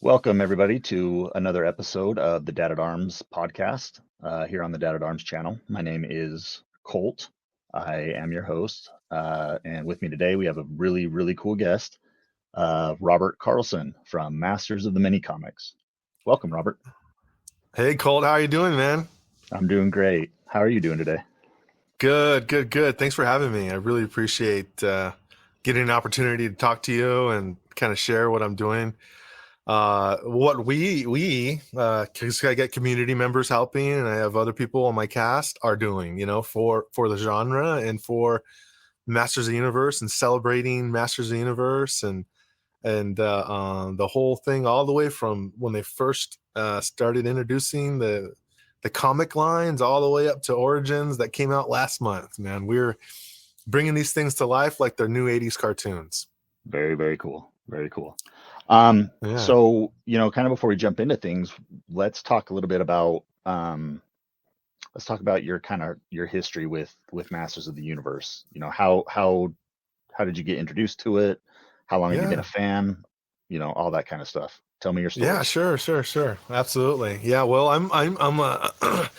Welcome, everybody, to another episode of the Dad at Arms podcast here on the Dad at Arms channel. My name is Colt. I am your host. And with me today, we have a really, really cool guest, Robert Carlson from Masters of the Minicomics. Welcome, Robert. Hey, Colt, how are you doing, man? I'm doing great. How are you doing today? Good. Thanks for having me. I really appreciate getting an opportunity to talk to you and kind of share what I'm doing. What because I get community members helping and I have other people on my cast are doing, for the genre and for Masters of the Universe and celebrating Masters of the Universe and the whole thing all the way from when they first started introducing the comic lines all the way up to Origins that came out last month. Man, we're bringing these things to life like they're new 80s cartoons. Very, very cool. Very cool. Yeah. So, kind of before we jump into things, let's talk a little bit about your history with Masters of the Universe. How did you get introduced to it? How long have you been a fan? All that kind of stuff. Tell me your story. Yeah, sure. Absolutely. Yeah, well, I'm a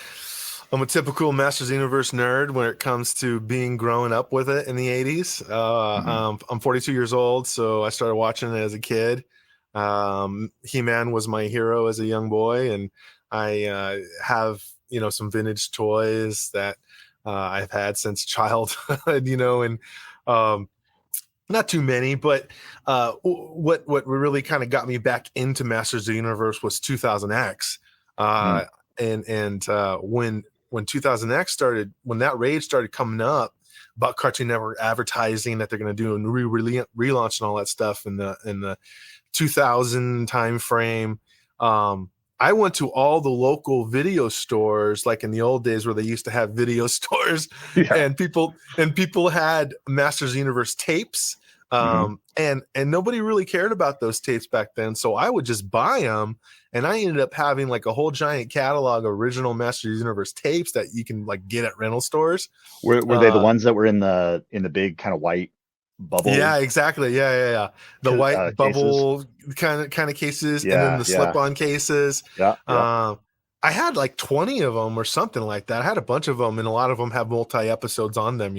I'm a typical Masters of the Universe nerd when it comes to growing up with it in the 80s. I'm 42 years old, so I started watching it as a kid. He-Man was my hero as a young boy, and I have some vintage toys that I've had since childhood, and not too many, but what really kind of got me back into Masters of the Universe was 2000X. And when 2000X started, when that rage started coming up about Cartoon Network advertising that they're going to do a relaunch and all that stuff in the 2000 time frame, I went to all the local video stores, like in the old days where they used to have video stores, and people had Masters of the Universe tapes, and nobody really cared about those tapes back then. So I would just buy them, and I ended up having like a whole giant catalog of original Masters of the Universe tapes that you can like get at rental stores. Were they the ones that were in the big kind of white bubble? Yeah, exactly. Yeah. The white bubble kind of cases, and then the slip-on cases. Yeah. I had like 20 of them or something like that. I had a bunch of them, and a lot of them have multi-episodes on them,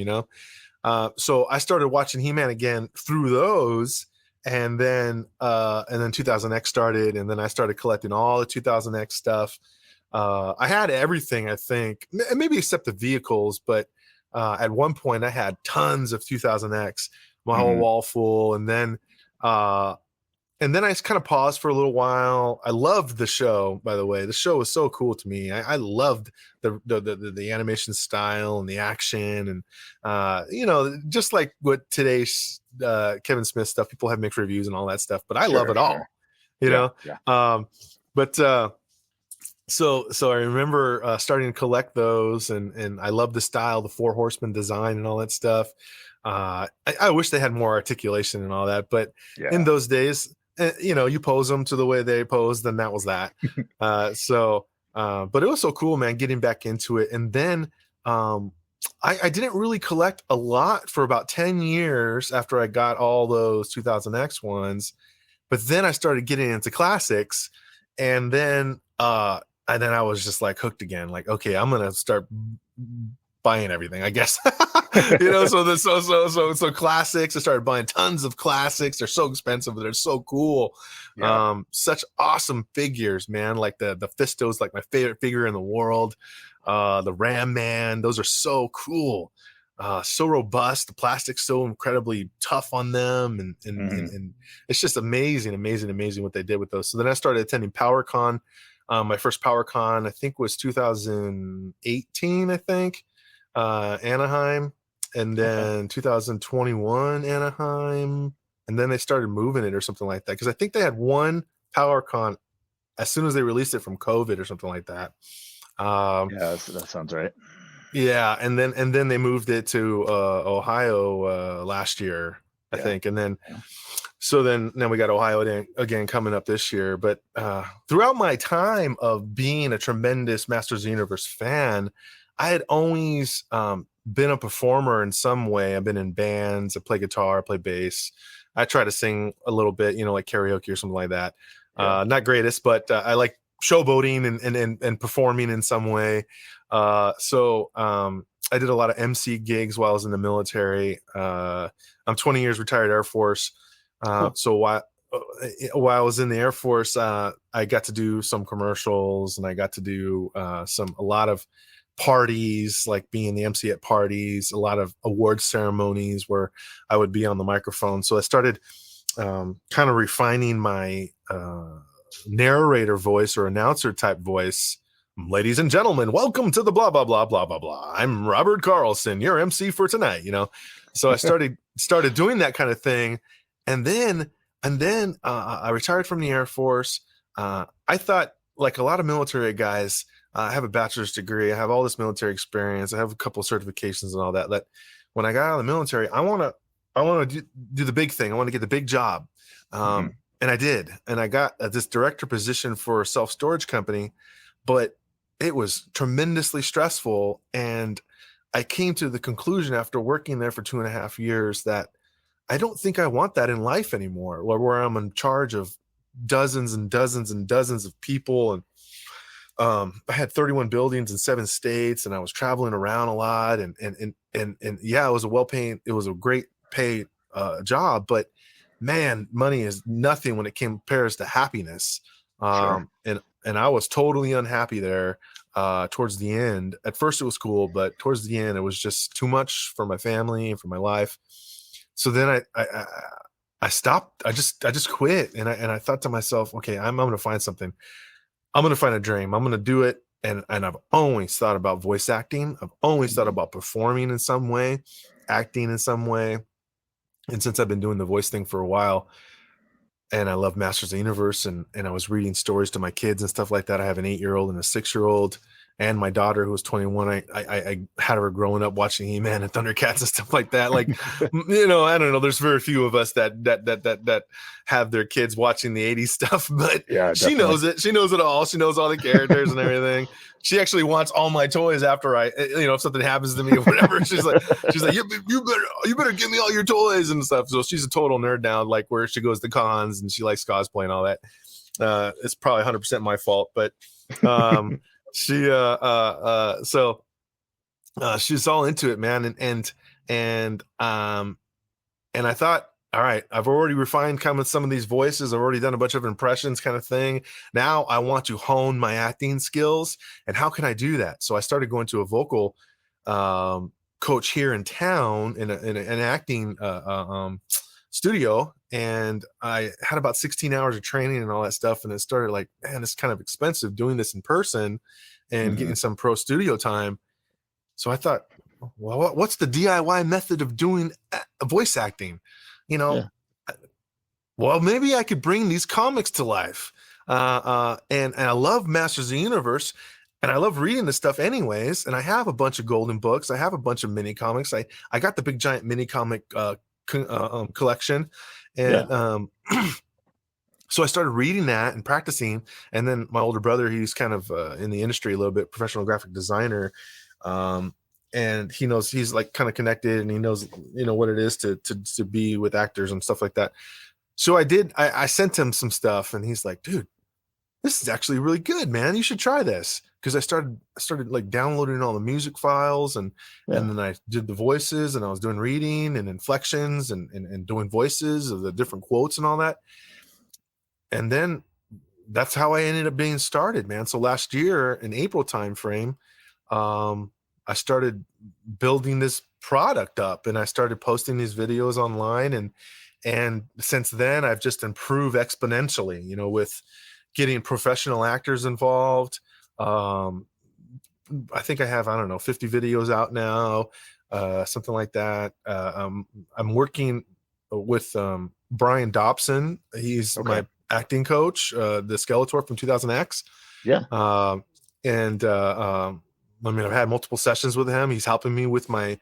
So I started watching He-Man again through those, and then 2000X started, and then I started collecting all the 2000X stuff. I had everything, I think, maybe except the vehicles, but at one point I had tons of 2000X, my whole wall full, and then I just kind of paused for a little while. I loved the show, by the way. The show was so cool to me. I loved the animation style and the action, and just like what today's Kevin Smith stuff, people have mixed reviews and all that stuff, but I love it all. So I remember starting to collect those, and I love the style, the Four Horsemen design and all that stuff. I wish they had more articulation and all that, but in those days, you pose them to the way they posed, then that was that. But it was so cool, man, getting back into it. And then I didn't really collect a lot for about 10 years after I got all those 2000X ones. But then I started getting into classics, and then I was just like hooked again. Like, okay, I'm gonna start buying everything, I guess. So classics. I started buying tons of classics. They're so expensive, but they're so cool. Such awesome figures, man. Like the Fisto's like my favorite figure in the world. The Ram Man, those are so cool. So robust. The plastic's so incredibly tough on them, and it's just amazing what they did with those. So then I started attending PowerCon. My first PowerCon, I think, was 2018, I think, Anaheim, and then 2021 Anaheim, and then they started moving it or something like that, because I think they had one PowerCon as soon as they released it from COVID or something like that. That sounds right. Yeah, and then they moved it to Ohio last year, I think, and then so then we got Ohio again coming up this year. But throughout my time of being a tremendous Masters of the Universe fan, I had always been a performer in some way. I've been in bands. I play guitar, I play bass. I try to sing a little bit, like karaoke or something like that. Not greatest, but I like showboating and performing in some way. So I did a lot of MC gigs while I was in the military. I'm 20 years retired Air Force. Cool. So while I was in the Air Force, I got to do some commercials, and I got to do a lot of parties, like being the MC at parties, a lot of award ceremonies where I would be on the microphone. So I started kind of refining my narrator voice or announcer type voice. Ladies and gentlemen, welcome to the blah blah blah blah blah blah. I'm Robert Carlson, your MC for tonight. So I started doing that kind of thing, and then I retired from the Air Force. I thought, like a lot of military guys, I have a bachelor's degree. I have all this military experience. I have a couple of certifications and all that. That when I got out of the military, I want to do the big thing. I want to get the big job. And I did. And I got this director position for a self-storage company, but it was tremendously stressful. And I came to the conclusion after working there for 2.5 years that I don't think I want that in life anymore, where I'm in charge of dozens and dozens and dozens of people. And I had 31 buildings in 7 states, and I was traveling around a lot. And yeah, it was a great paid job, but man, money is nothing when it compares to happiness. Sure. And I was totally unhappy there towards the end. At first it was cool, but towards the end it was just too much for my family and for my life. So then I stopped. I just quit. And I thought to myself, okay, I'm going to find something. I'm going to find a dream. I'm going to do it. And I've always thought about voice acting. I've always thought about performing in some way, acting in some way. And since I've been doing the voice thing for a while, and I love Masters of the Universe, and I was reading stories to my kids and stuff like that. I have an 8-year-old and a 6-year-old, and my daughter who was 21. I had her growing up watching He-Man and Thundercats and stuff like that. Like, I don't know. There's very few of us that have their kids watching the 80s stuff, but Yeah, she knows it. She knows it all. She knows all the characters and everything. She actually wants all my toys after if something happens to me or whatever. She's like, you better give me all your toys and stuff. So she's a total nerd now, like where she goes to cons and she likes cosplay and all that. It's probably 100% my fault, but she's all into it, man. And I thought, all right, I've already refined kind of some of these voices. I've already done a bunch of impressions kind of thing. Now I want to hone my acting skills. And how can I do that? So I started going to a vocal coach here in town in an acting studio. And I had about 16 hours of training and all that stuff. And it started like, man, it's kind of expensive doing this in person and getting some pro studio time. So I thought, well, what's the DIY method of doing voice acting? Well, maybe I could bring these comics to life. And I love Masters of the Universe, and I love reading this stuff anyways. And I have a bunch of Golden Books. I have a bunch of mini comics. I got the big giant mini comic collection. And so I started reading that and practicing. And then my older brother, he's kind of in the industry a little bit, professional graphic designer. And he knows, he's like kind of connected, and he knows, what it is to be with actors and stuff like that. So I sent him some stuff, and he's like, dude, this is actually really good, man. You should try this. Cause I started like downloading all the music files, and then I did the voices, and I was doing reading and inflections and doing voices of the different quotes and all that. And then that's how I ended up being started, man. So last year in April timeframe, I started building this product up, and I started posting these videos online. And since then I've just improved exponentially, with getting professional actors involved. I think I have, 50 videos out now, something like that. I'm working with Brian Dobson. He's my acting coach, the Skeletor from 2000X. Yeah. I've had multiple sessions with him. He's helping me with my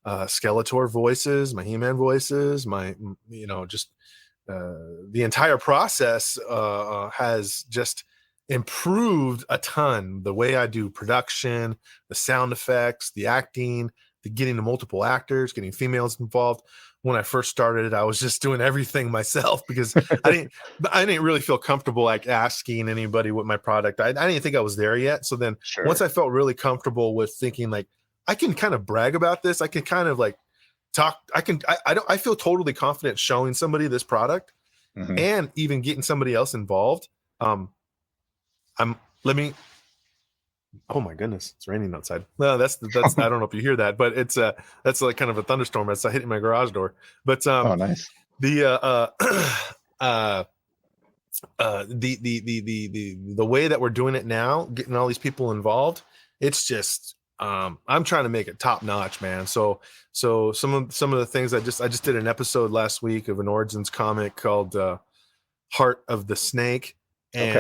Skeletor voices, my He-Man voices, my, the entire process has just improved a ton. The way I do production, the sound effects, the acting, the getting the multiple actors, getting females involved. when I first started, I was just doing everything myself because I didn't really feel comfortable like asking anybody what my product. I didn't think I was there yet. So then once Sure. I felt really comfortable with thinking like I can kind of brag about this, I can kind of like talk. I feel totally confident showing somebody this product Hmm. and even getting somebody else involved. Um, I'm let me. Oh my goodness, it's raining outside. No, that's I don't know if you hear that, but it's that's like kind of a thunderstorm. It's hitting my garage door. But Oh, nice. the uh the way that we're doing it now, getting all these people involved, it's just I'm trying to make it top notch, man. So some of the things I just did an episode last week of an Origins comic called Heart of the Snake, Okay.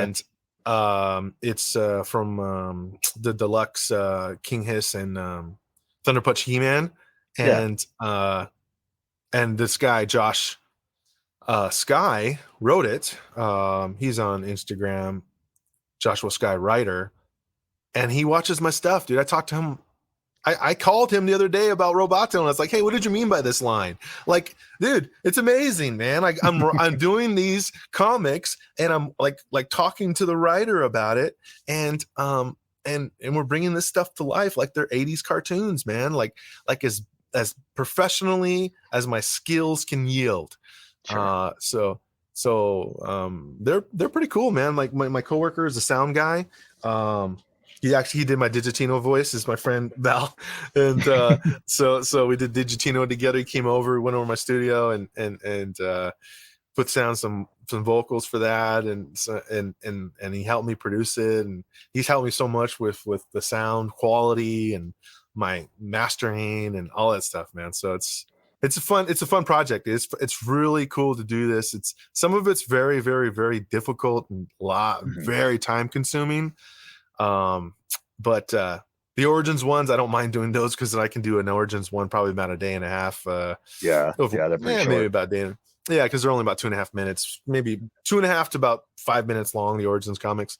and it's from the deluxe King Hiss and Thunder Punch He-Man, Yeah. and this guy Josh Sky wrote it. He's on Instagram, Joshua Sky Writer, and he watches my stuff, dude. I talked to him. I called him the other day about Roboto, and I was like, "Hey, what did you mean by this line?" Like, dude, it's amazing, man. Like, I'm doing these comics, and I'm like talking to the writer about it, and we're bringing this stuff to life like they're 80s cartoons, man. Like as professionally as my skills can yield. Sure. They're pretty cool, man. Like my coworker is a sound guy. He did my Digitino voice, is my friend Val, and so we did Digitino together. He came over, went over my studio, and put down some vocals for that, and he helped me produce it, and he's helped me so much with the sound quality and my mastering and all that stuff, man. So it's a fun project. It's really cool to do this. It's some of it's very, very, very difficult and Hmm. very time consuming. But the Origins ones, I don't mind doing those because I can do an Origins one probably about a day and a half. Yeah. Yeah. They're pretty Maybe short. about a day. Yeah, because they're only about 2.5 minutes, maybe 2.5 to about 5 minutes long. The Origins comics,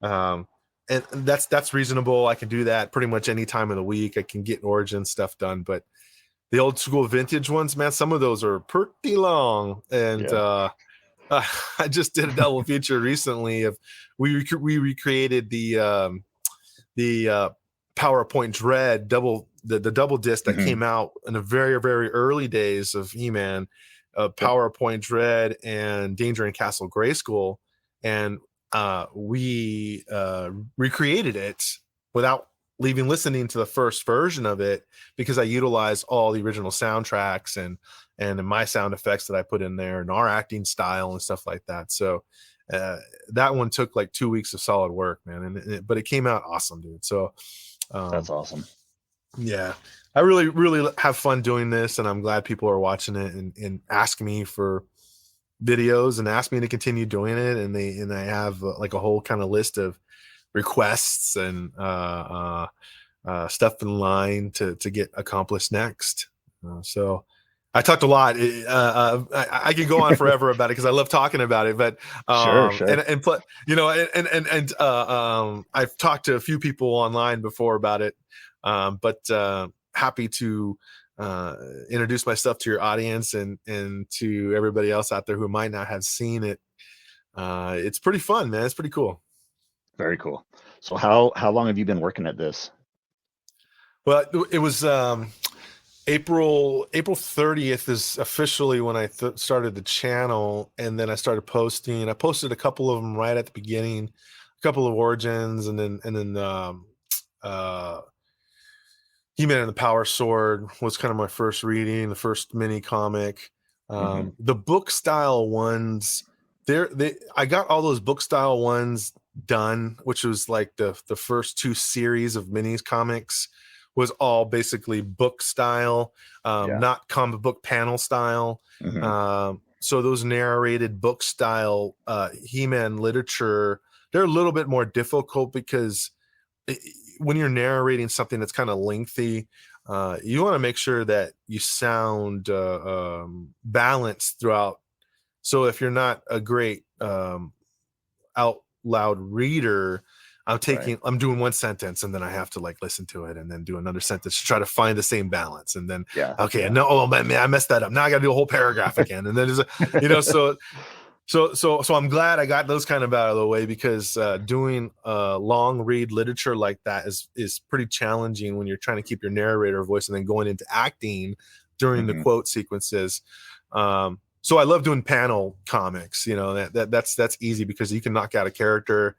um, and that's reasonable. I can do that pretty much any time of the week. I can get Origins stuff done, but the old school vintage ones, man, some of those are pretty long. And Yeah. I just did a double feature recently of we recreated the PowerPoint Dread the double disc that Hmm. came out in the very, very early days of He-Man, Yep. PowerPoint Dread and Danger in Castle Grayskull, and we recreated it without leaving listening to the first version of it because I utilized all the original soundtracks and my sound effects that I put in there and our acting style and stuff like that. So that one took like 2 weeks of solid work, man. But it came out awesome, dude. So That's um, awesome. yeah, I really, really have fun doing this, and I'm glad people are watching it and ask me for videos and ask me to continue doing it. And I have like a whole kind of list of requests and stuff in line to get accomplished next. So I talked a lot. I could go on forever about it because I love talking about it. But Sure. Sure. I've talked to a few people online before about it. But happy to introduce myself to your audience and to everybody else out there who might not have seen it. It's pretty fun, man. It's pretty cool. Very cool. So how long have you been working at this? Well, it was April 30th is officially when I started the channel, and then I started posting. I posted a couple of them right at the beginning, a couple of Origins, and then uh, He-Man and the Power Sword was kind of my first reading, the first mini comic. Hmm. The book style ones, I got all those book style ones done, which was like the first two series of minis comics was all basically book style, Yeah. not comic book panel style. Hmm. So those narrated book style He-Man literature, they're a little bit more difficult because when you're narrating something that's kind of lengthy, you want to make sure that you sound balanced throughout. So if you're not a great out loud reader, Right. I'm doing one sentence and then I have to like listen to it and then do another sentence to try to find the same balance. And then, Yeah. okay, Yeah. no, oh man, I messed that up. Now I got to do a whole paragraph again. And then there's so I'm glad I got those kind of out of the way, because doing long read literature like that is pretty challenging when you're trying to keep your narrator voice and then going into acting during the Hmm. quote sequences. So I love doing panel comics. That's easy because you can knock out a character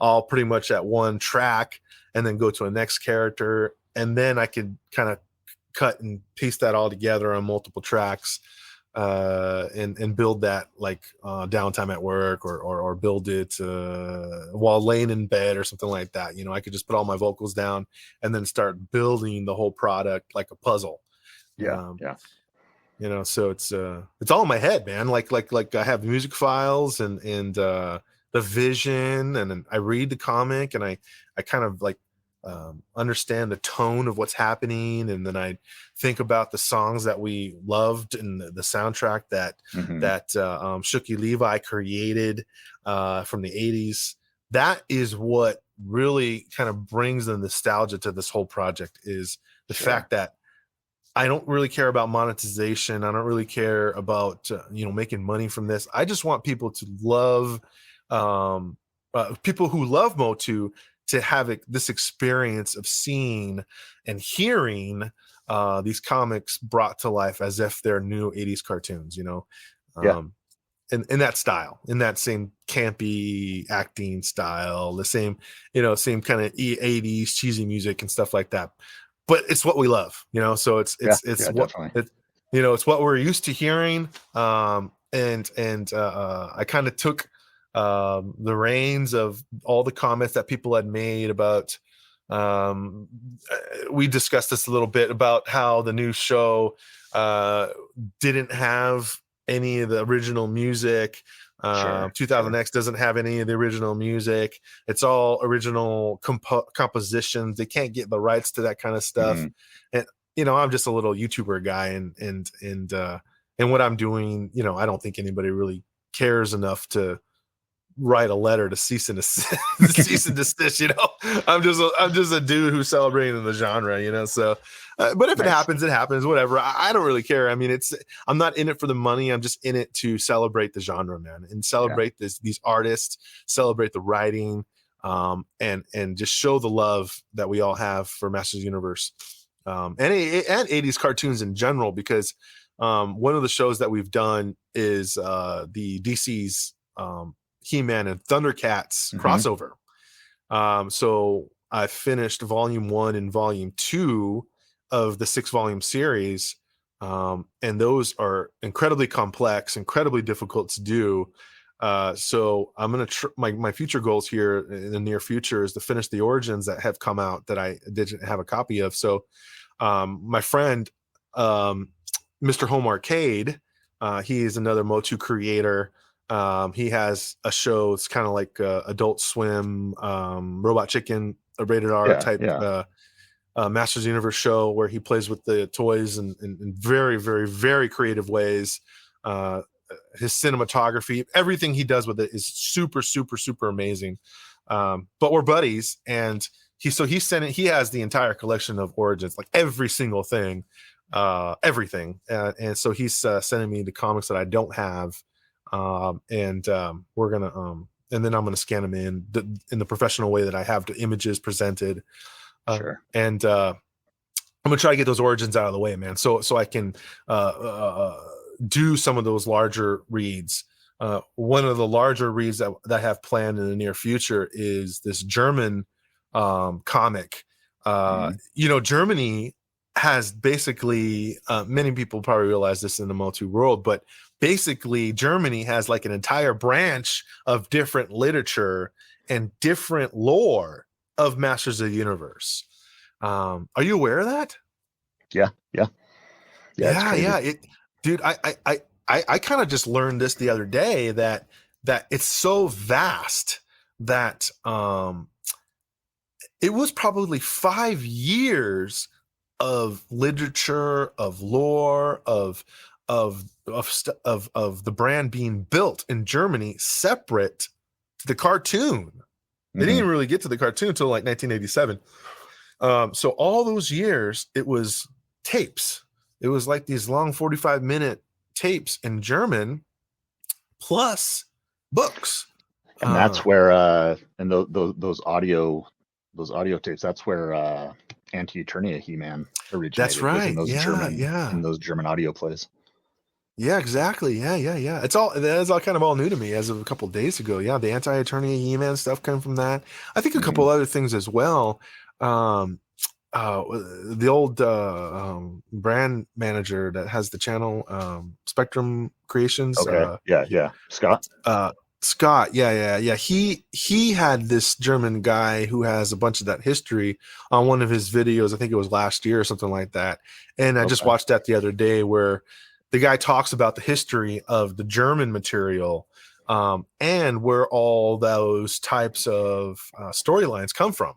all pretty much at one track and then go to a next character, and then I could kind of cut and piece that all together on multiple tracks, and build that like downtime at work, or build it while laying in bed or something like that. I could just put all my vocals down and then start building the whole product like a puzzle. Yeah. Um, Yeah. so it's all in my head, man. Like I have music files and the vision, and then I read the comic and I kind of like understand the tone of what's happening, and then I think about the songs that we loved and the soundtrack that Hmm. Shuki Levi created from the 80s. That is what really kind of brings the nostalgia to this whole project, is the Sure. fact that I don't really care about monetization. I don't really care about making money from this. I just want people to love, people who love MotU to have this experience of seeing and hearing these comics brought to life as if they're new 80s cartoons. Yeah. Um, in that style, in that same campy acting style, the same same kind of 80s cheesy music and stuff like that. But it's what we love, so it's Yeah. it's Yeah. what Definitely. it's what we're used to hearing. And I kind of took the reins of all the comments that people had made about we discussed this a little bit about how the new show didn't have any of the original music. Sure. 2000X doesn't have any of the original music. It's all original compositions. They can't get the rights to that kind of stuff. Hmm. And I'm just a little YouTuber guy, and what I'm doing, I don't think anybody really cares enough to write a letter to cease and desist. Cease and desist. I'm just a dude who's celebrating the genre. So but if it Nice. happens, it happens. Whatever. I don't really care. I mean, I'm not in it for the money. I'm just in it to celebrate the genre, man, and celebrate these artists, celebrate the writing, and just show the love that we all have for Masters Universe, and 80s cartoons in general. Because one of the shows that we've done is the DC's He-Man and Thundercats Hmm. crossover. So I finished volume 1 and volume 2 of the 6-volume series. And those are incredibly complex, incredibly difficult to do. So I'm going to my future goals here in the near future is to finish the origins that have come out that I didn't have a copy of. So my friend, Mr. Home Arcade, he is another MotU creator. He has a show. It's kind of like Adult Swim, Robot Chicken, a rated R Yeah. type Yeah. Masters Universe show where he plays with the toys in very, very, very creative ways. His cinematography, everything he does with it is super, super, super amazing. But we're buddies, and he sent it. He has the entire collection of Origins, like every single thing, everything. And so he's sending me the comics that I don't have. We're gonna and then I'm gonna scan them in the professional way that I have the images presented, Sure. and I'm gonna try to get those origins out of the way, man, so I can do some of those larger reads. One of the larger reads that I have planned in the near future is this German comic. Hmm. Germany has basically many people probably realize this in the MotU world, but basically Germany has like an entire branch of different literature and different lore of Masters of the Universe. Are you aware of that? Yeah. Yeah. Yeah. It's Yeah. crazy. Dude, I kind of just learned this the other day that it's so vast that it was probably 5 years of literature, of lore, of the brand being built in Germany, separate to the cartoon. They didn't even really get to the cartoon until like 1987. So all those years, it was tapes. It was like these long 45-minute tapes in German, plus books. And that's where and those audio tapes. That's where Anti-Eternia He-Man originated. That's right. In those German audio plays. Yeah, exactly. Yeah. That's all kind of all new to me as of a couple of days ago. Yeah, the Anti-Eternia He-Man stuff came from that. I think a couple other things as well. The old brand manager that has the channel, Spectrum Creations. Okay. Yeah. Scott. Yeah. He had this German guy who has a bunch of that history on one of his videos. I think it was last year or something like that. And I just watched that the other day, where the guy talks about the history of the German material, and where all those types of storylines come from.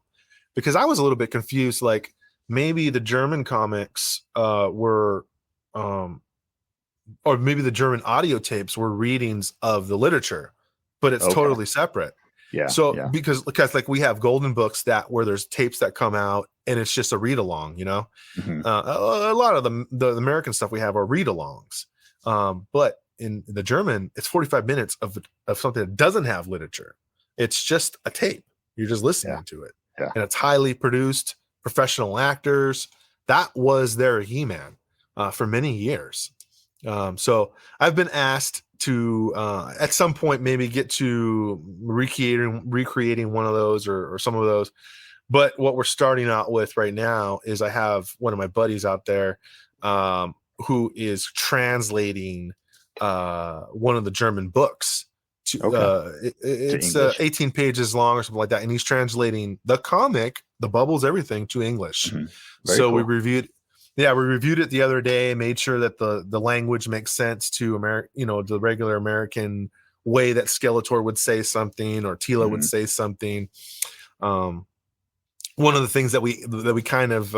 Because I was a little bit confused, like maybe the German comics were, or maybe the German audio tapes were readings of the literature, but it's totally separate. Yeah. So because like we have Golden Books where there's tapes that come out and it's just a read along, a lot of the American stuff we have are read alongs, but in the German, it's 45 minutes of something that doesn't have literature. It's just a tape. You're just listening to it. Yeah. And it's highly produced, professional actors. That was their He-Man for many years. So I've been asked to at some point maybe get to recreating one of those or some of those. But what we're starting out with right now is I have one of my buddies out there who is translating one of the German books. It's 18 pages long or something like that, and he's translating the comic, the bubbles, everything to English. So cool. we reviewed it the other day, made sure that the language makes sense to the regular American way that Skeletor would say something or Tila would say something. One of the things that we kind of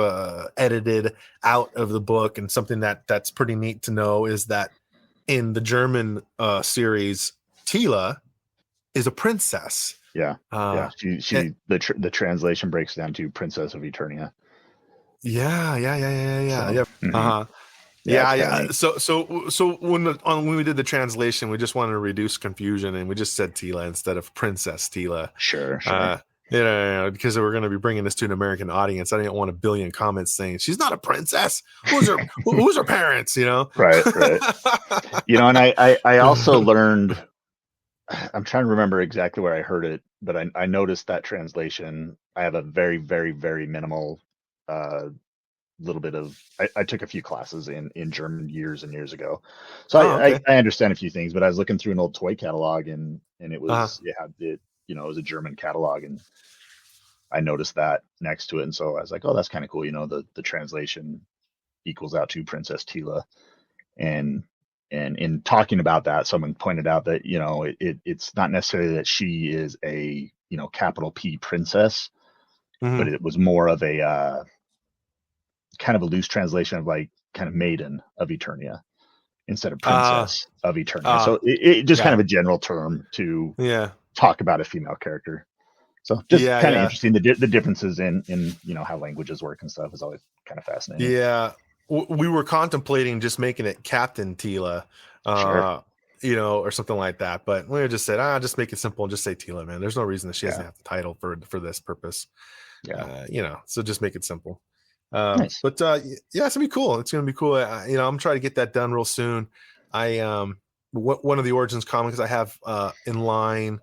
edited out of the book, and something that's pretty neat to know, is that in the German series, Tila is a princess. Yeah. The translation breaks down to Princess of Eternia. Yeah. Mm-hmm. Yeah. So when we did the translation, we just wanted to reduce confusion, and we just said Tila instead of Princess Tila. Sure. Because we're going to be bringing this to an American audience. I didn't want a billion comments saying she's not a princess. Who's her parents? Right. And I also learned. I'm trying to remember exactly where I heard it, but I noticed that translation. I have a very, very, very minimal little bit of. I took a few classes in German years and years ago, so I understand a few things. But I was looking through an old toy catalog, and it was it was a German catalog, and I noticed that next to it, and so I was like, oh, that's kind of cool. The translation equals out to Princess Tila, and in talking about that, someone pointed out that it's not necessarily that she is a capital P princess, but it was more of a kind of a loose translation of like kind of maiden of Eternia instead of princess of Eternia. So it just kind of a general term to talk about a female character. So just kind of interesting. The differences in how languages work and stuff is always kind of fascinating. Yeah. We were contemplating just making it Captain Tila, or something like that. But we just said, just make it simple and just say Tila, man. There's no reason that she doesn't have the title for this purpose. So just make it simple. Nice. But it's gonna be cool. It's gonna be cool. I'm trying to get that done real soon. One of the Origins comics I have in line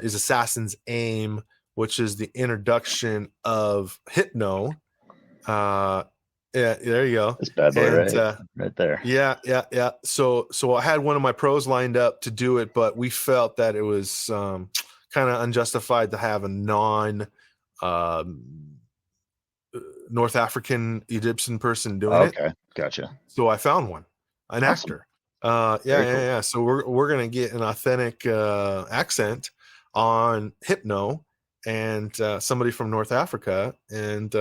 is Assassin's Aim, which is the introduction of Hypno. Yeah, there you go. That's bad boy, right there. Yeah. So I had one of my pros lined up to do it, but we felt that it was kind of unjustified to have a non North African Egyptian person doing it. Okay, gotcha. So I found one, an actor. Cool. So we're gonna get an authentic accent on Hypno and somebody from North Africa, and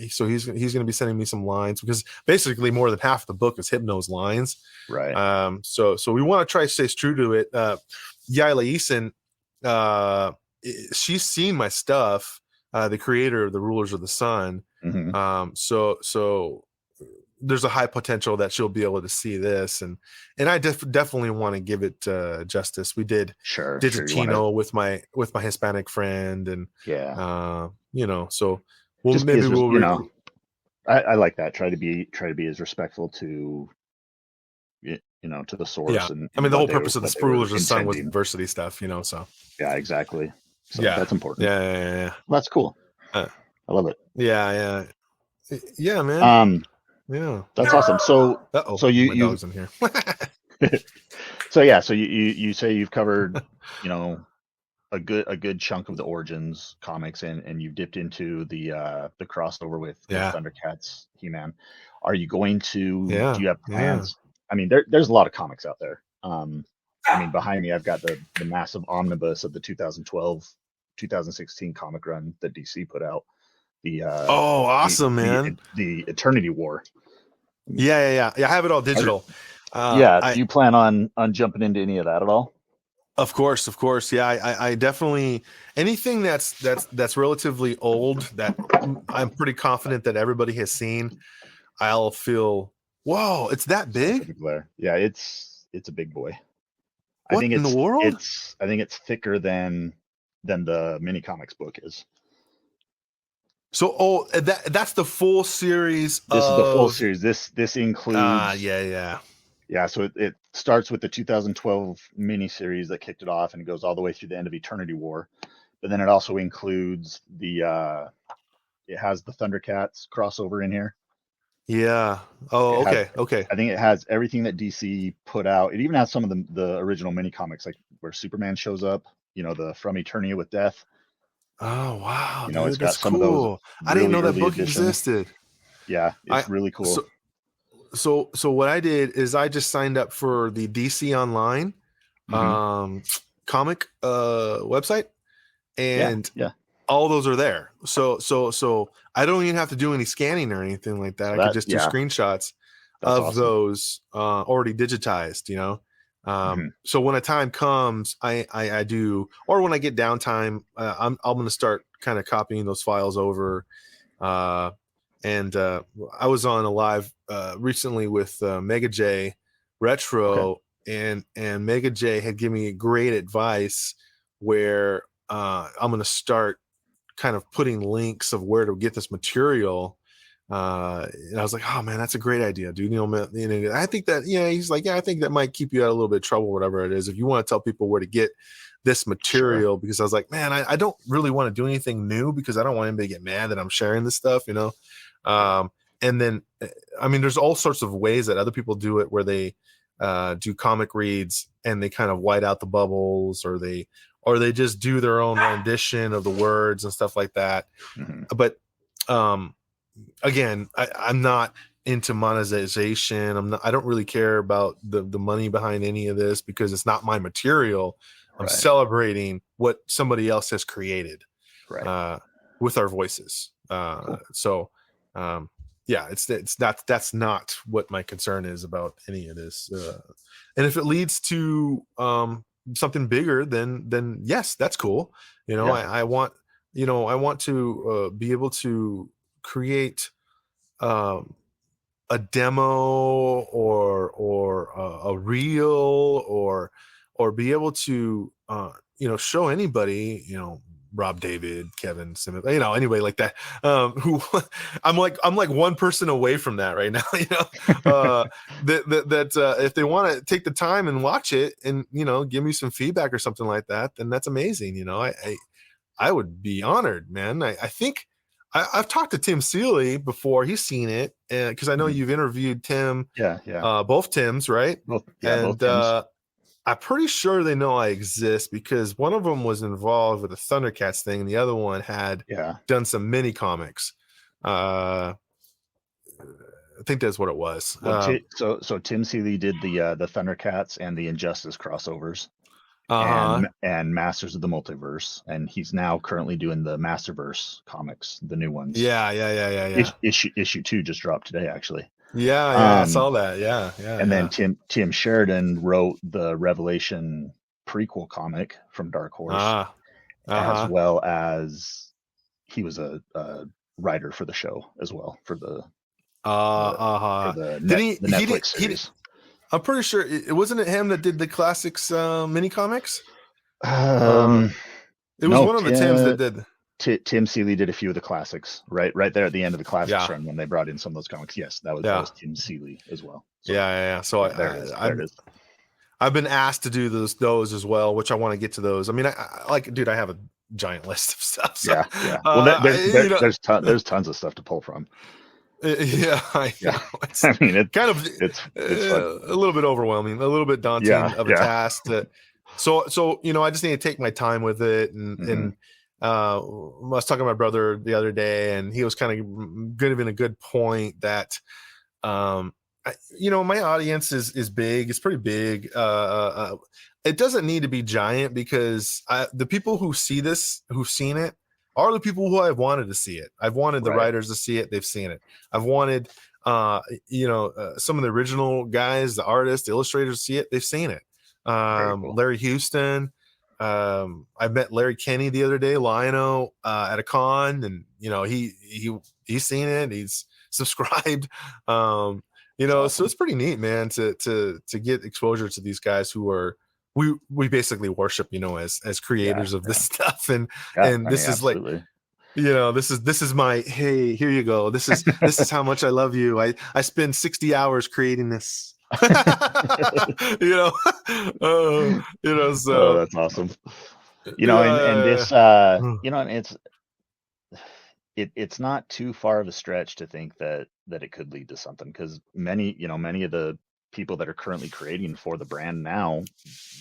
so he's going to be sending me some lines, because basically more than half the book is Hypno's lines. Right. So we want to try to stay true to it. Yaila Eason she's seen my stuff, the creator of the Rulers of the Sun. Mm-hmm. So there's a high potential that she'll be able to see this, and I definitely want to give it justice. We did Sure. Digitino with my Hispanic friend, and Yeah. So we'll Just maybe we'll I like that. Try to be as respectful to to the source, yeah. and I mean, the what whole purpose of what the they were Rulers of the Sun was intending. diversity stuff, so Yeah, exactly. So yeah, that's important. yeah. Well, that's cool. Uh, I love it. yeah, man. Um, Yeah, that's awesome. So my you dog's in here. so yeah, so you say you've covered, a good chunk of the Origins comics, and you've dipped into the crossover with Thundercats, He-Man. Are you going to? Do you have plans? I mean, there's a lot of comics out there. I mean, behind me, I've got the massive omnibus of the 2012-2016 comic run that DC put out. Awesome, man. The Eternity War. Yeah. I have it all digital. Do you plan on jumping into any of that at all? Of course. Yeah, I definitely, anything that's relatively old that I'm pretty confident that everybody has seen, I'll feel, whoa, it's that big? Yeah, it's a big boy. What in the world? I think it's thicker than the Minicomics book is. So that's the full series. This is the full series. This includes yeah. So it starts with the 2012 miniseries that kicked it off, and it goes all the way through the end of Eternity War. But then it also includes it has the Thundercats crossover in here. Yeah. Oh, okay. I think it has everything that DC put out. It even has some of the original mini comics, like where Superman shows up. The From Eternia with Death. Oh wow! Dude, it's got that's some cool. of those. I didn't know that book existed. Yeah, it's really cool. So what I did is I just signed up for the DC Online comic website, and all those are there. So I don't even have to do any scanning or anything like that. I could just do screenshots of those already digitized. So when a time comes, I do, or when I get downtime, I'm going to start kind of copying those files over. And I was on a live recently with Mega J Retro, and Mega J had given me great advice where I'm going to start kind of putting links of where to get this material. And I was like, oh man, that's a great idea, dude. I think that, he's like, I think that might keep you out of a little bit of trouble, whatever it is, if you want to tell people where to get this material. Because I was like, man, I don't really want to do anything new, because I don't want anybody to get mad that I'm sharing this stuff, and then, I mean, there's all sorts of ways that other people do it, where they do comic reads and they kind of white out the bubbles, or they just do their own rendition of the words and stuff like that. But again, I'm not into monetization. I don't really care about the money behind any of this, because it's not my material. I'm celebrating what somebody else has created with our voices. So that's not what my concern is about any of this. And if it leads to something bigger, then yes, that's cool. I want to be able to create a demo or a reel, or be able to show anybody, Rob David, Kevin Simmons, anybody like that, who I'm like one person away from that right now, that if they want to take the time and watch it and, give me some feedback or something like that, then that's amazing. I would be honored, man. I think I've talked to Tim Seeley before. He's seen it, because I know you've interviewed Tim. Both Tims, right? Both Tims. I'm pretty sure they know I exist, because one of them was involved with the Thundercats thing, and the other one had done some mini comics. I think that's what it was. Well, so Tim Seeley did the Thundercats and the Injustice crossovers, and Masters of the Multiverse, and he's now currently doing the Masterverse comics, the new ones. Yeah. Issue 2 just dropped today, actually. I saw that. Yeah. And then Tim Sheridan wrote the Revelation prequel comic from Dark Horse. as Uh-huh. well as he was a writer for the show as well for the Uh-huh. Did the he Netflix did series. I'm pretty sure it wasn't it him that did the classics mini comics? Um, It was no, one of the Tims that did. Tim Seeley did a few of the classics, right there at the end of the classics Yeah. run when they brought in some of those comics. Yes, that Yeah. was Tim Seeley as well. So Yeah. So yeah, there it is. There it is. I've been asked to do those as well, which I want to get to those. I mean, I like, dude, I have a giant list of stuff. So, Yeah. Well, there's tons of stuff to pull from. Yeah, I know. Yeah. It's I mean, kind of it's fun. a little bit overwhelming, a little bit daunting of a task. So I just need to take my time with it. And I was talking to my brother the other day, and he was kind of giving a good point that, my audience is big. It's pretty big. It doesn't need to be giant because the people who see this, who've seen it, are the people who I've wanted to see it. I've wanted the writers to see it. They've seen it. I've wanted, some of the original guys, the artists, the illustrators to see it. They've seen it. Cool. Larry Houston. I met Larry Kenny the other day, Lionel, at a con, and he's seen it. He's subscribed. Awesome. So it's pretty neat, man, to get exposure to these guys who are we basically worship, as creators of this stuff. And this is absolutely. Like, this is my, hey, here you go. This is how much I love you. I spend 60 hours creating this. So that's awesome. And this, and it's not too far of a stretch to think that it could lead to something, because many of the people that are currently creating for the brand now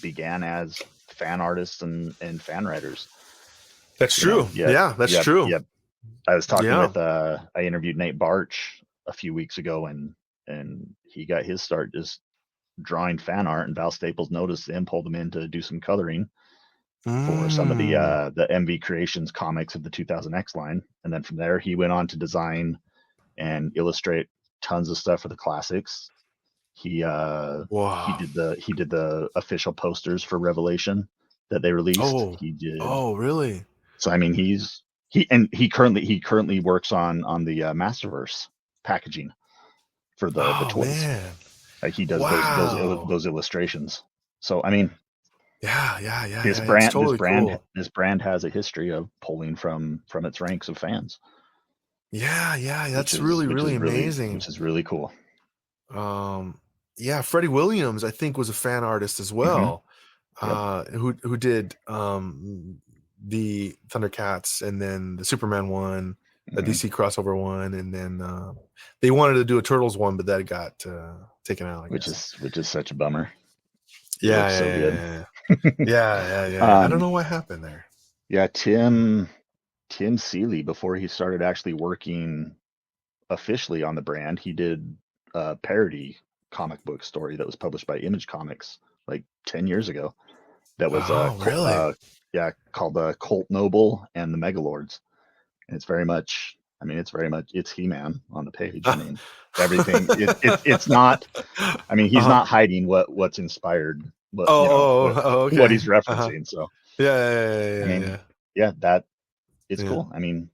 began as fan artists and fan writers. That's true. That's true. Yeah. I was talking with I interviewed Nate Barch a few weeks ago, and he got his start just drawing fan art, and Val Staples noticed him, pulled him in to do some coloring for some of the MV Creations comics of the 2000X line. And then from there he went on to design and illustrate tons of stuff for the classics. He did the official posters for Revelation that they released. He did. Oh, really? So I mean, he currently works on the Masterverse packaging for the toys. Man. Like he does those illustrations. So I mean, This brand has a history of pulling from its ranks of fans. That's really amazing. Which is really cool. Freddie Williams, I think, was a fan artist as well. Who did the Thundercats and then the Superman one, the DC crossover one, and then they wanted to do a Turtles one, but that got taken out. Which is such a bummer. Yeah. I don't know what happened there. Yeah, Tim Seeley, before he started actually working officially on the brand, he did a parody comic book story that was published by Image Comics like 10 years ago. That was called Colt Noble and the Megalords. And it's He-Man on the page. I mean, everything. It's not. I mean, he's not hiding what's inspired. What he's referencing. So it's cool. I mean,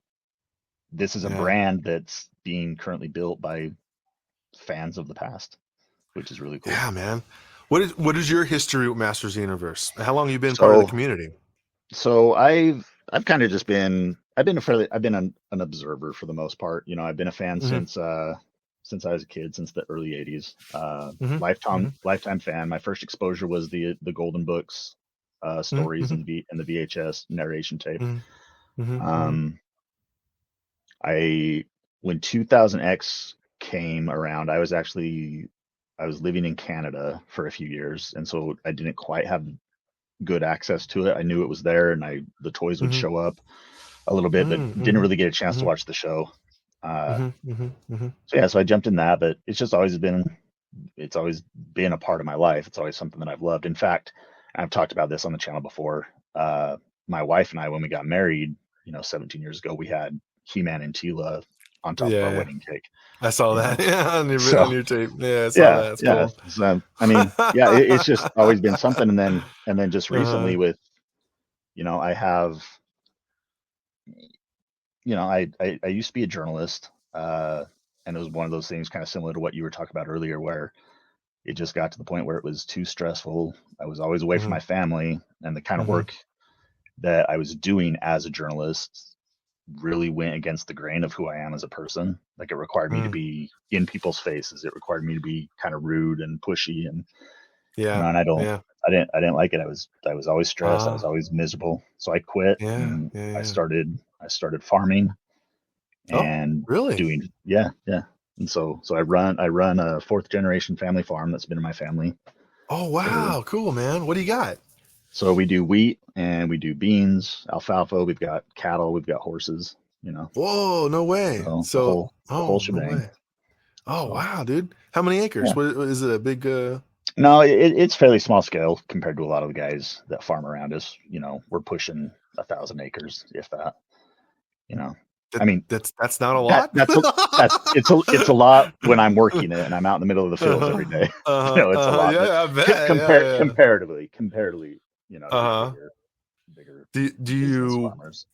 this is a brand that's being currently built by fans of the past, which is really cool. Yeah, man. What is your history with Masters Universe? How long have you been part of the community? So I've kind of just been an observer for the most part. I've been a fan since I was a kid, since the early 80s. Lifetime fan. My first exposure was the Golden Books stories and the VHS narration tape. When 2000X came around, I was living in Canada for a few years, and so I didn't quite have good access to it. I knew it was there, and the toys would show up a little bit, but didn't really get a chance to watch the show. So I jumped in that, but it's always been a part of my life. It's always something that I've loved. In fact, I've talked about this on the channel before. My wife and I, when we got married, 17 years ago, we had He-Man and Teela on top of our wedding cake. I saw that on your tape. Yeah, I saw that. It's cool. So, I mean, it's just always been something. And then just recently with, I have I used to be a journalist, and it was one of those things kind of similar to what you were talking about earlier, where it just got to the point where it was too stressful. I was always away from Mm-hmm. my family, and the kind of Mm-hmm. work that I was doing as a journalist really went against the grain of who I am as a person. Like, it required me to Mm. be in people's faces. It required me to be kind of rude and pushy, and Yeah. and Yeah. I didn't like it. I was always stressed. I was always miserable. So I quit, Yeah. and Yeah. Yeah. I started farming Oh, and really? doing, yeah. And so I run a fourth generation family farm that's been in my family Oh, for. wow. Cool, man. What do you got? So we do wheat and we do beans, alfalfa. We've got cattle. We've got horses. Whoa, no way. So So, the whole oh, no shebang. way. Oh, So wow, dude. How many acres? yeah, What is it? A big no, it's fairly small scale compared to a lot of the guys that farm around us. We're pushing 1,000 acres, if that. You know, I mean, that's not a that lot? it's a lot when I'm working it and I'm out in the middle of the fields every Uh-huh. day. Uh-huh. It's a Uh-huh. lot, but Yeah, I bet. Yeah, yeah. comparatively, to these Uh-huh. bigger Do business you farmers.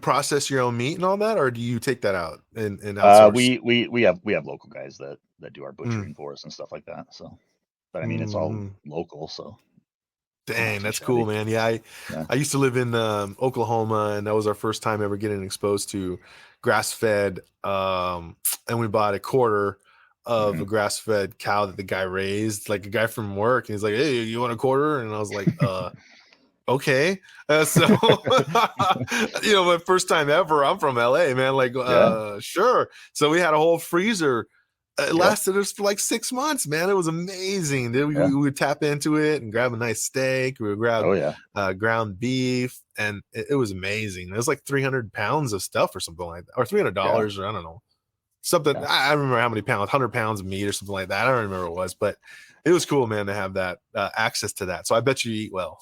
process your own meat and all that, or do you take that out and outsource? We have local guys that do our Mm. butchering for us and stuff like that. So, but I mean, it's all Mm. local, so it's not Dang, too that's cool, shabby. man. Yeah, Yeah. I used to live in Oklahoma, and that was our first time ever getting exposed to grass fed. And we bought a quarter of Hmm. a grass fed cow that the guy raised, like a guy from work. And he's like, "Hey, you want a quarter?" And I was like, okay. So, my first time ever. I'm from LA, man. Like, Yeah. sure. So we had a whole freezer. It Yep. lasted us for like 6 months, man. It was amazing. Then Yeah. we would tap into it and grab a nice steak. We would grab Oh yeah. ground beef, and it was amazing. It was like 300 pounds of stuff or something like that, or Yeah. $300, or I don't know. Something, Yeah. I don't remember how many pounds, 100 pounds of meat or something like that. I don't remember what it was, but it was cool, man, to have that access to that. So I bet you eat well.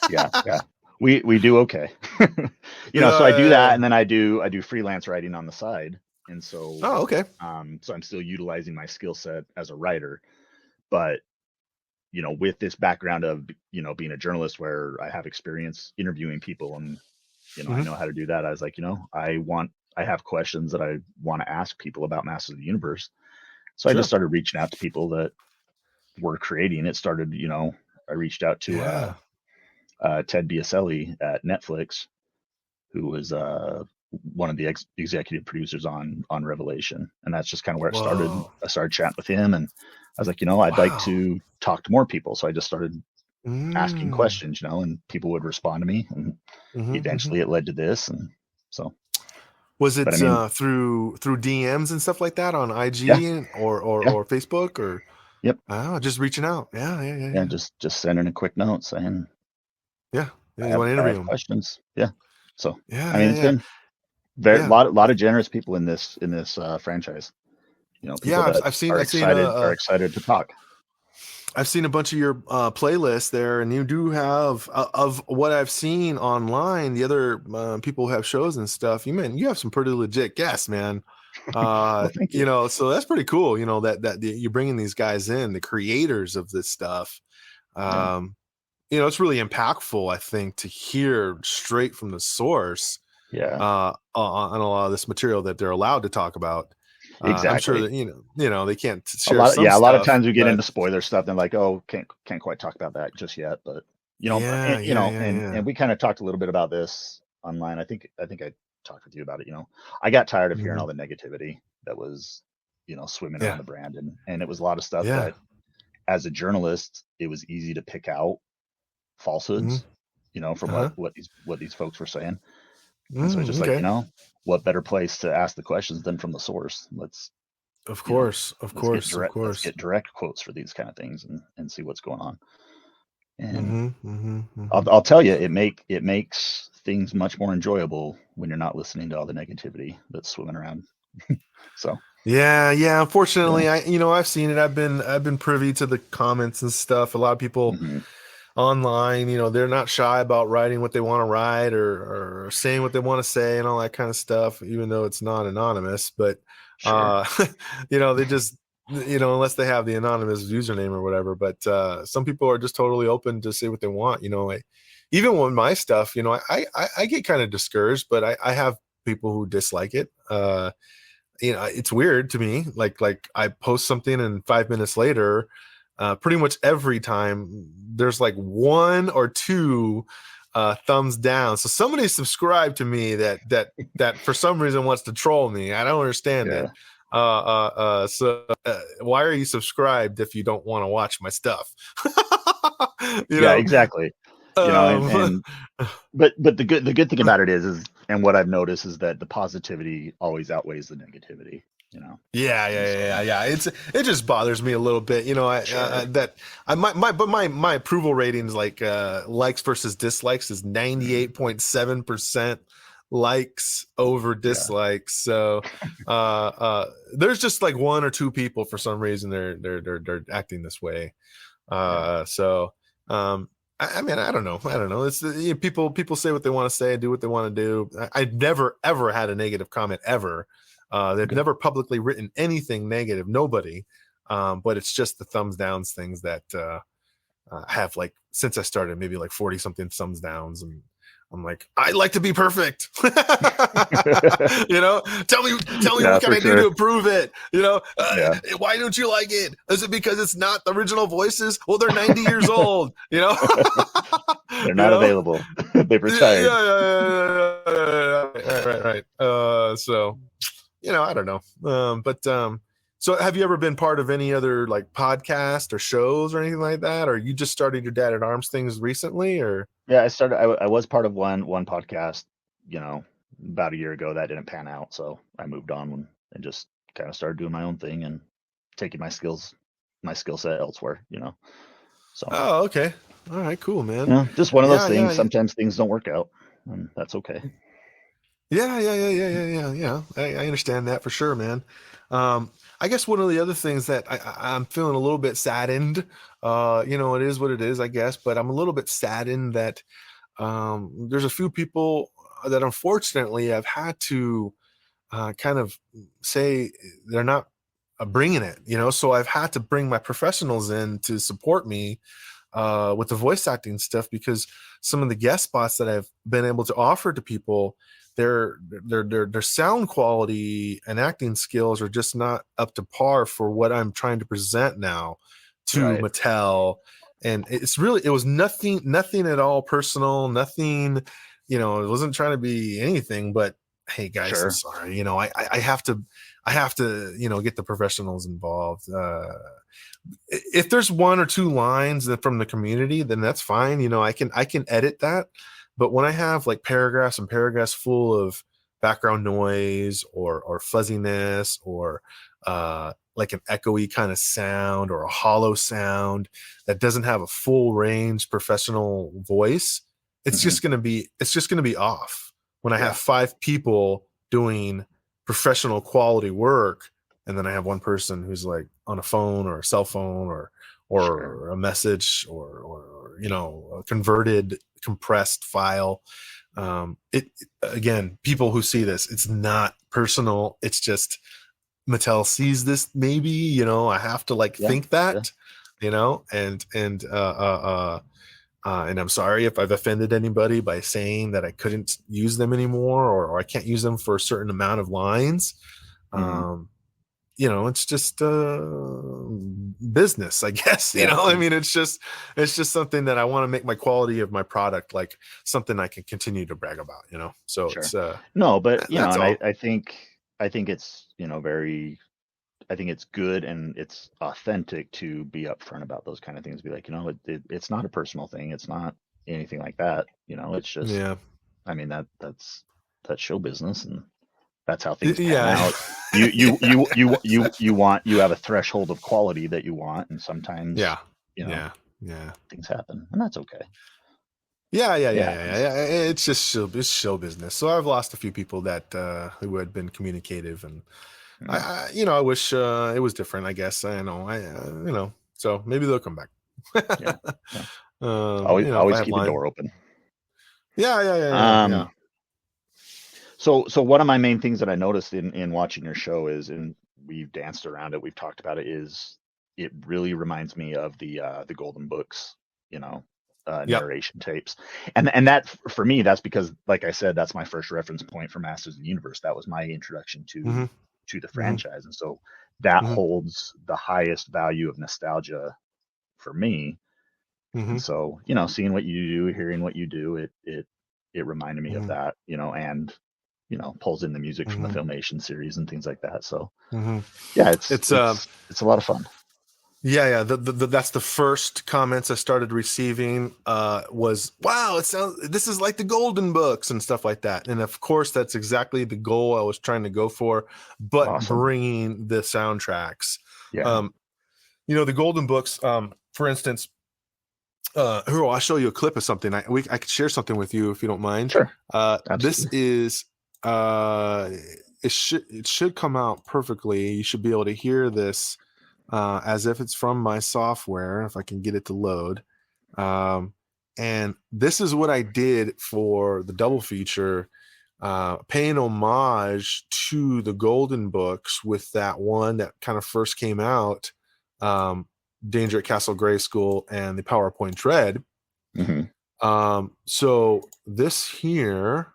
Yeah. Yeah. We do okay. So I do that, Yeah. and then I do freelance writing on the side, and so Oh, okay. so I'm still utilizing my skill set as a writer, but with this background of being a journalist where I have experience interviewing people, and I Hmm. know how to do that. I was like, I have questions that I want to ask people about Masters of the Universe. So I just Sure. started reaching out to people that were creating it. Started, I reached out to Yeah. Ted Biaselli at Netflix, who was one of the executive producers on Revelation, and that's just kind of where it started. Whoa. I started chatting with him, and I was like, I'd like Wow. to talk to more people. So I just started asking Mm. questions, and people would respond to me, and Hmm. Hmm. eventually it led to this, and so. Was But it I mean, through DMs and stuff like that on yeah, IG yeah, or Facebook, or yep, just reaching out? Yeah, yeah, yeah, yeah. yeah. Just sending a quick note saying Yeah. Yeah, you want to I interview have them? questions. Yeah. So Yeah, I mean, yeah, it's yeah, been very yeah. lot of generous people in this franchise. Yeah, People that I've seen are excited to talk. I've seen a bunch of your playlists there, and you do have of what I've seen online. The other people who have shows and stuff. You have some pretty legit guests, man. Well, thank you. So that's pretty cool. That you're bringing these guys in, the creators of this stuff. Yeah. Um, it's really impactful, I think, to hear straight from the source Yeah. on a lot of this material that they're allowed to talk about. I'm sure Exactly. that they can't share some A lot of stuff, times we get but into spoiler stuff and like, oh, can't quite talk about that just yet, but yeah, yeah, yeah, and yeah. we kind of talked a little bit about this online. I think I talked with you about it. I got tired of hearing Hmm. all the negativity that was, swimming around Yeah, the brand, and it was a lot of stuff yeah. that, as a journalist, it was easy to pick out Hmm. falsehoods, from Uh-huh. what these folks were saying. And so it's Mm, just like, okay. what better place to ask the questions than from the source? Of You know, course, of course, of let's course. get direct quotes for these kind of things, and see what's going on. And Hmm. Hmm. Hmm. I'll tell you, it makes things much more enjoyable when you're not listening to all the negativity that's swimming around. So Yeah, yeah. yeah. Unfortunately, I've seen it. I've been privy to the comments and stuff. A lot of people Hmm. online, they're not shy about writing what they want to write, or saying what they want to say and all that kind of stuff, even though it's not anonymous. But Sure. they just, unless they have the anonymous username or whatever. But some people are just totally open to say what they want. Even with my stuff, I get kind of discouraged, but I have people who dislike it. It's weird to me. Like I post something and 5 minutes later, pretty much every time there's like one or two thumbs down. So somebody subscribed to me that for some reason wants to troll me. I don't understand it. Yeah. So why are you subscribed if you don't want to watch my stuff? Yeah, exactly. Um, But the good thing about it is and what I've noticed is that the positivity always outweighs the negativity, Yeah. It just bothers me a little bit, Sure. my approval ratings, like likes versus dislikes, is 98.7% likes over Yeah. dislikes. So there's just like one or two people for some reason they're acting this way. So I mean, I don't know. It's people say what they want to say, do what they want to do. I've never ever had a negative comment ever. They've Good. never publicly written anything negative. Nobody. But it's just the thumbs downs things that have, like, since I started, maybe like 40 something thumbs downs, and I'm like, I like to be perfect. Tell me Yeah, what can for I do to sure. improve it? Yeah. Why don't you like it? Is it because it's not the original voices? Well, they're 90 years old. They're not available. They've retired. Right. So, I don't know. So have you ever been part of any other like podcast or shows or anything like that? Or you just started your Dad at Arms things recently, or? Yeah, I was part of one podcast, about a year ago that didn't pan out, so I moved on and just kind of started doing my own thing and taking my skill set elsewhere. So, Oh, okay. All right, cool, man. just one of those Yeah. things. Sometimes things don't work out, and that's okay. Yeah. I understand that for sure, man. I guess one of the other things that I'm feeling a little bit saddened, it is what it is, I guess, but I'm a little bit saddened that there's a few people that unfortunately I've had to kind of say they're not bringing it, so I've had to bring my professionals in to support me with the voice acting stuff, because some of the guest spots that I've been able to offer to people, their sound quality and acting skills are just not up to par for what I'm trying to present now to Right. Mattel. And it was nothing at all personal, nothing, it wasn't trying to be anything, but hey guys, I'm Sure. sorry, I have to get the professionals involved. If there's one or two lines from the community, then that's fine. I can edit that. But when I have like paragraphs and paragraphs full of background noise or fuzziness or like an echoey kind of sound or a hollow sound that doesn't have a full range professional voice, it's just gonna be off. When I have 5 people doing professional quality work, and then I have one person who's like on a phone or a cell phone or Sure. a message or a converted compressed file. It again, people who see this, it's not personal. It's just Mattel sees this. Maybe I have to like think that, and I'm sorry if I've offended anybody by saying that I couldn't use them anymore, or I can't use them for a certain amount of lines. It's just business, I guess. I mean, it's just something that I want to make my quality of my product like something I can continue to brag about. So Sure. it's No, but that's and all. I think it's I think it's good and it's authentic to be upfront about those kind of things. Be like, it's not a personal thing. It's not anything like that. It's just, Yeah. I mean, that's show business, and that's how things pan Yeah. out. You have a threshold of quality that you want, and sometimes, Yeah. things happen, and that's okay. Yeah. It happens. It's just show business. So I've lost a few people that who had been communicative, and I wish it was different. I guess so maybe they'll come back. Yeah. If I Always have keep a line. door open. Yeah. So one of my main things that I noticed in watching your show is, and we've danced around it, we've talked about it, is it really reminds me of the Golden Books, Yep. narration tapes. And that, for me, that's because, like I said, that's my first reference point for Masters of the Universe. That was my introduction Mm-hmm. to the Mm-hmm. franchise. And so that Mm-hmm. holds the highest value of nostalgia for me. Mm-hmm. And so, seeing what you do, hearing what you do, it reminded me of Mm-hmm. that, and pulls in the music from the Mm-hmm. Filmation series and things like that. So Mm-hmm. yeah, it's It's it's a lot of fun. yeah. That's the first comments I started receiving. Was, wow, this is like the Golden Books and stuff like that. And of course, that's exactly the goal I was trying to go for, but Awesome. bringing the soundtracks. Yeah. The Golden Books. For instance, I'll show you a clip of something. I could share something with you if you don't mind. Sure. This Absolutely. is it should come out perfectly. You should be able to hear this as if it's from my software, if I can get it to load. And this is what I did for the double feature, paying homage to the Golden Books with that one that kind of first came out, Danger at Castle Grayskull and the PowerPoint Dread. Mm-hmm. So this here,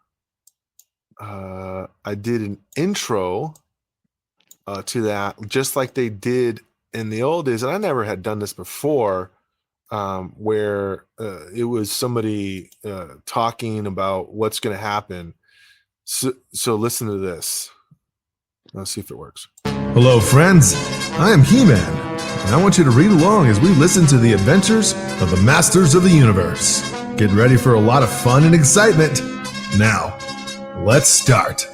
I did an intro to that, just like they did in the old days. And I never had done this before, where it was somebody talking about what's going to happen. So listen to this. Let's see if it works. Hello, friends. I am He-Man, and I want you to read along as we listen to the adventures of the Masters of the Universe. Get ready for a lot of fun and excitement. Now, let's start.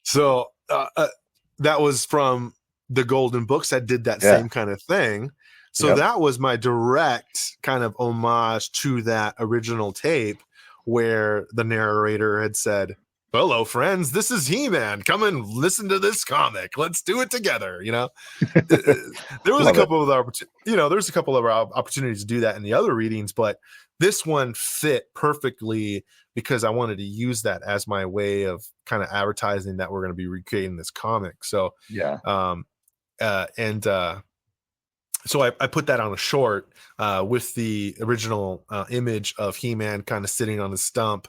So that was from the Golden Books that did that same kind of thing. So that was my direct kind of homage to that original tape, where the narrator had said, "Hello, friends, this is He-Man. Come and listen to this comic. Let's do it together." There was a couple of there's a couple of opportunities to do that in the other readings, but this one fit perfectly because I wanted to use that as my way of kind of advertising that we're going to be recreating this comic. So so I put that on a short with the original image of He-Man kind of sitting on the stump,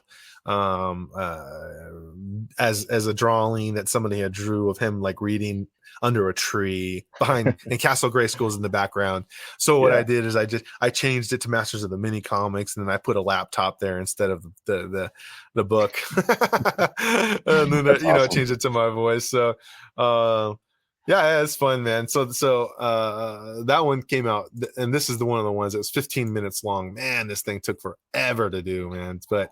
as a drawing that somebody had drew of him like reading under a tree behind, and Castle Grayskull's in the background. So what I did is I changed it to Masters of the Minicomics, and then I put a laptop there instead of the book. And then awesome. I changed it to my voice. So yeah, it's fun, man. So that one came out, and this is one of the ones that was 15 minutes long. Man, this thing took forever to do, man. But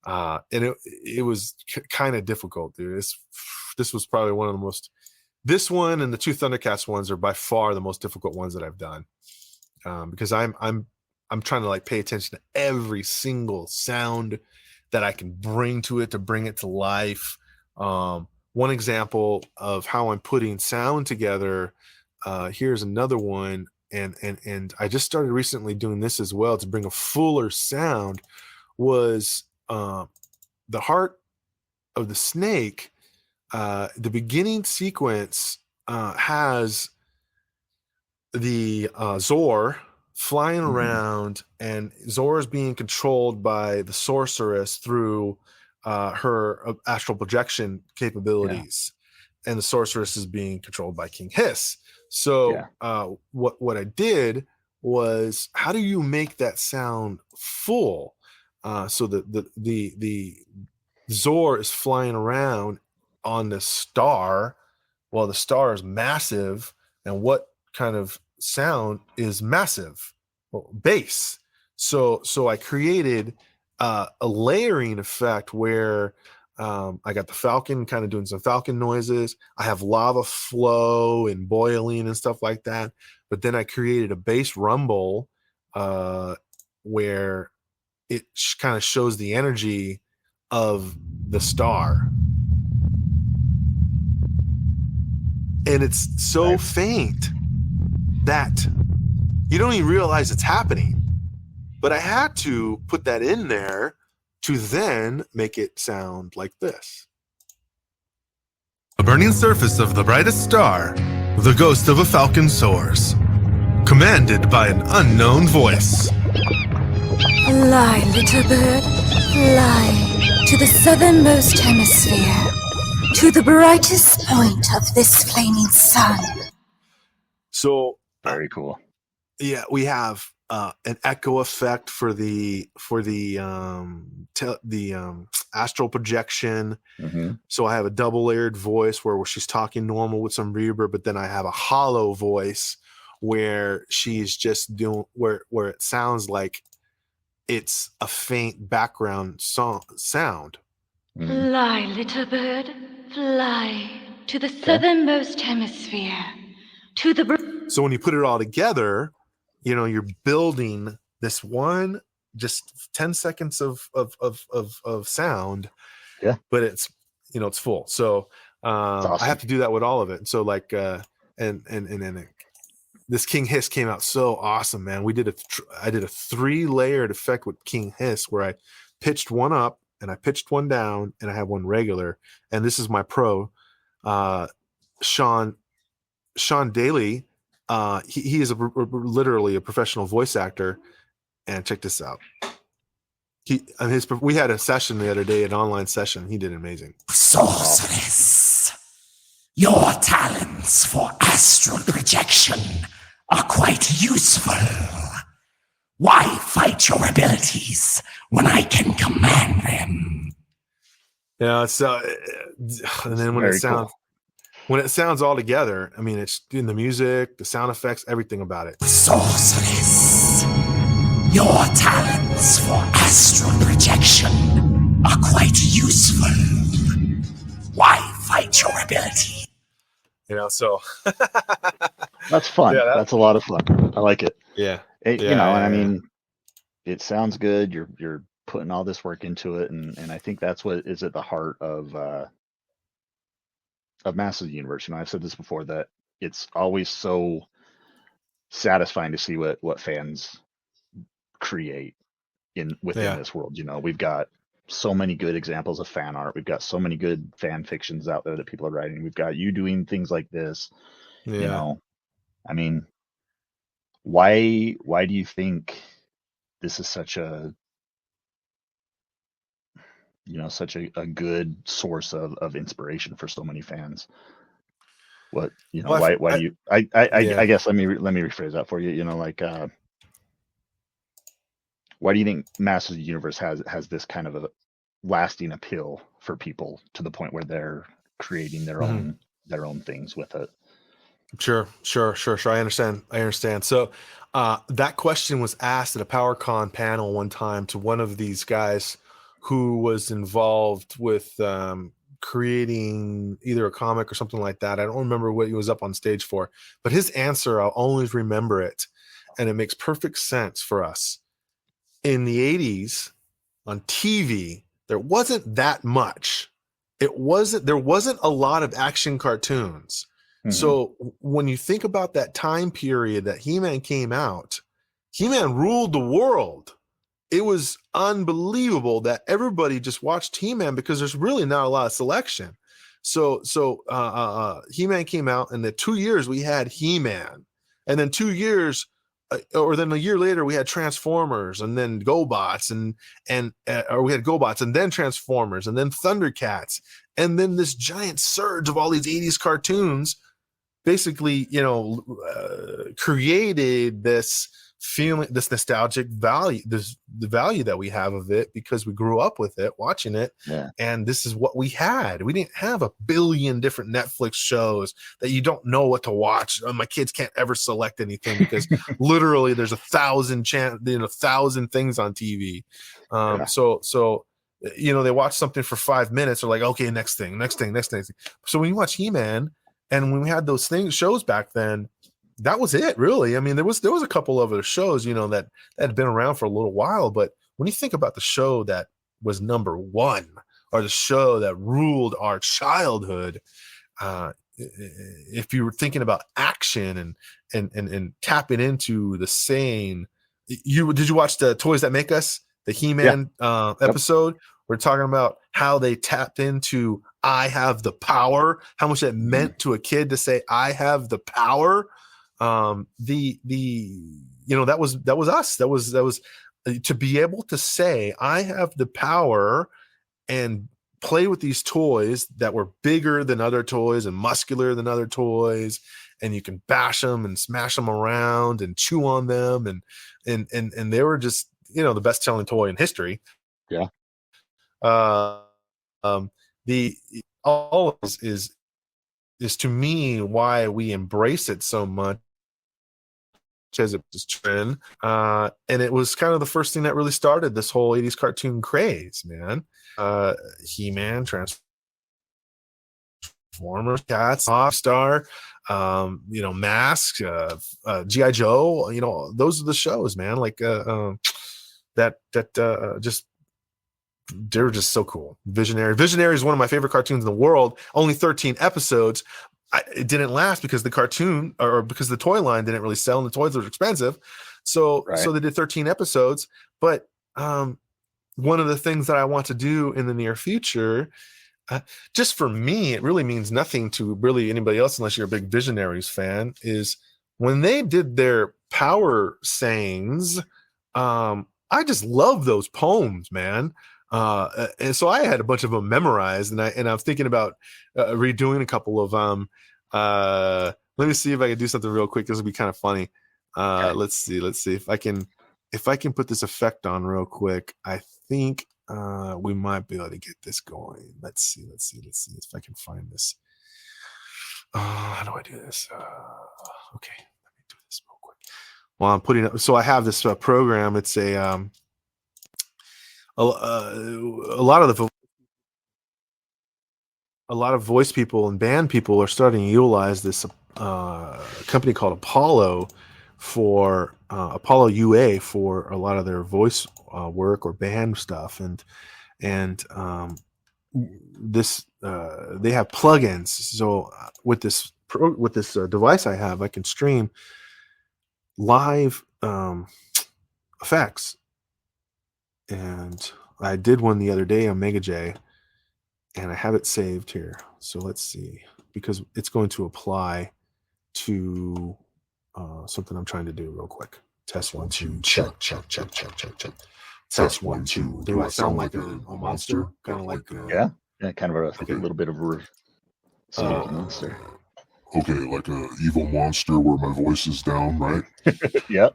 and it was kind of difficult, dude. This was probably one of the most. This one and the two Thundercats ones are by far the most difficult ones that I've done, because I'm trying to like pay attention to every single sound that I can bring to it to bring it to life. One example of how I'm putting sound together. Here's another one, and I just started recently doing this as well to bring a fuller sound. Was the Heart of the Snake. The beginning sequence has the Zor flying around, and Zor is being controlled by the sorceress through her astral projection capabilities, and the sorceress is being controlled by King Hiss. So what I did was, how do you make that sound full? So the Zor is flying around on the star, while the star is massive, and what kind of sound is massive? Well, bass. So I created a layering effect where I got the Falcon kind of doing some Falcon noises. I have lava flow and boiling and stuff like that. But then I created a bass rumble where it kind of shows the energy of the star. And it's so faint that you don't even realize it's happening. But I had to put that in there to then make it sound like this. The burning surface of the brightest star, the ghost of a falcon soars. commanded by an unknown voice. Fly, little bird, fly to the southernmost hemisphere, to the brightest point of this flaming sun. So Very cool. yeah, we have an echo effect for the astral projection. Mm-hmm. So I have a double layered voice where she's talking normal with some reverb, but then I have a hollow voice where she's just doing where it sounds like it's a faint background sound. Mm-hmm. Fly, little bird, fly to the southernmost hemisphere, to the... So when you put it all together, you're building this one, just 10 seconds of sound. Yeah. But it's, it's full. So awesome. I have to do that with all of it. So like, this King Hiss came out so awesome, man. I did a 3-layered effect with King Hiss where I pitched one up and I pitched one down and I have one regular. And this is my pro, Sean Daly. He is literally a professional voice actor. And check this out. We had a session the other day, an online session. He did amazing. Sorceress, your talents for astral projection are quite useful. Why fight your abilities when I can command them? Yeah, so and then when it sounds all together, I mean, it's doing the music, the sound effects, everything about it. Sorceress, your talents for astral projection are quite useful. Why fight your ability? So that's fun. Yeah, that's a lot of fun. I like it. Yeah. And I mean, it sounds good. You're putting all this work into it, and I think that's what is at the heart of Masters of the Universe. I've said this before, that it's always so satisfying to see what fans create within this world. We've got so many good examples of fan art. We've got so many good fan fictions out there that people are writing. We've got you doing things like this. I mean, why do you think this is such a good source of inspiration for so many fans? Why do you I guess let me rephrase that for you. Why do you think Masters of the Universe has this kind of a lasting appeal for people to the point where they're creating their own things with it? Sure. I understand. So that question was asked at a PowerCon panel one time to one of these guys who was involved with creating either a comic or something like that. I don't remember what he was up on stage for, but his answer, I'll always remember it. And it makes perfect sense for us. In the 80s on TV, there wasn't that much. There wasn't a lot of action cartoons. Mm-hmm. So when you think about that time period that He-Man came out, He-Man ruled the world. It was unbelievable that everybody just watched He-Man because there's really not a lot of selection. So He-Man came out, and the 2 years we had He-Man, and then 2 years, or then a year later we had Transformers, and then GoBots, or we had GoBots and then Transformers, and then Thundercats, and then this giant surge of all these 80s cartoons basically, created this feeling, this nostalgic value, the value that we have of it because we grew up with it, watching it. Yeah. And this is what we had. We didn't have a billion different Netflix shows that you don't know what to watch. My kids can't ever select anything because literally there's 1,000 things on TV. So they watch something for 5 minutes. They're like, okay, next thing. So when you watch He-Man, and when we had those shows back then, that was it, really. I mean, there was a couple of other shows, that had been around for a little while. But when you think about the show that was number one, or the show that ruled our childhood, if you were thinking about action and tapping into the same, did you watch the Toys That Make Us, the He-Man episode? We're talking about how they tapped into I have the power, how much it meant to a kid to say I have the power. that was us. That was to be able to say, I have the power and play with these toys that were bigger than other toys and muscular than other toys, and you can bash them and smash them around and chew on them, and they were just, the best selling toy in history. Yeah. The all is to me why we embrace it so much as it was trend. And it was kind of the first thing that really started this whole 80s cartoon craze, man. He-Man, Transformers, Cats, Star, Mask, G.I. Joe, those are the shows, man. Like just, they were just so cool. Visionary is one of my favorite cartoons in the world. Only 13 episodes. It didn't last because the cartoon, or because the toy line didn't really sell and the toys were expensive. So they did 13 episodes. But one of the things that I want to do in the near future, just for me, it really means nothing to really anybody else unless you're a big Visionaries fan, is when they did their power sayings, I just love those poems, man. And so I had a bunch of them memorized, and I'm thinking about redoing a couple of them. Let me see if I can do something real quick. This will be kind of funny. Okay. Let's see if I can put this effect on real quick. I think we might be able to get this going. Let's see if I can find this. How do I do this? Okay, let me do this real quick. Well, I'm putting up. So I have this program. It's a lot of voice people and band people are starting to utilize this company called Apollo for Apollo UA for a lot of their voice work or band stuff, and this they have plugins. So with this device I have, I can stream live effects. And I did one the other day on Mega J, and I have it saved here. So let's see, because it's going to apply to something I'm trying to do real quick. Test 1 2 check. Test 1 2. Do I sound like a monster? Kind of like yeah, kind of a little bit of a monster. Okay, like a evil monster where my voice is down, right? Yep.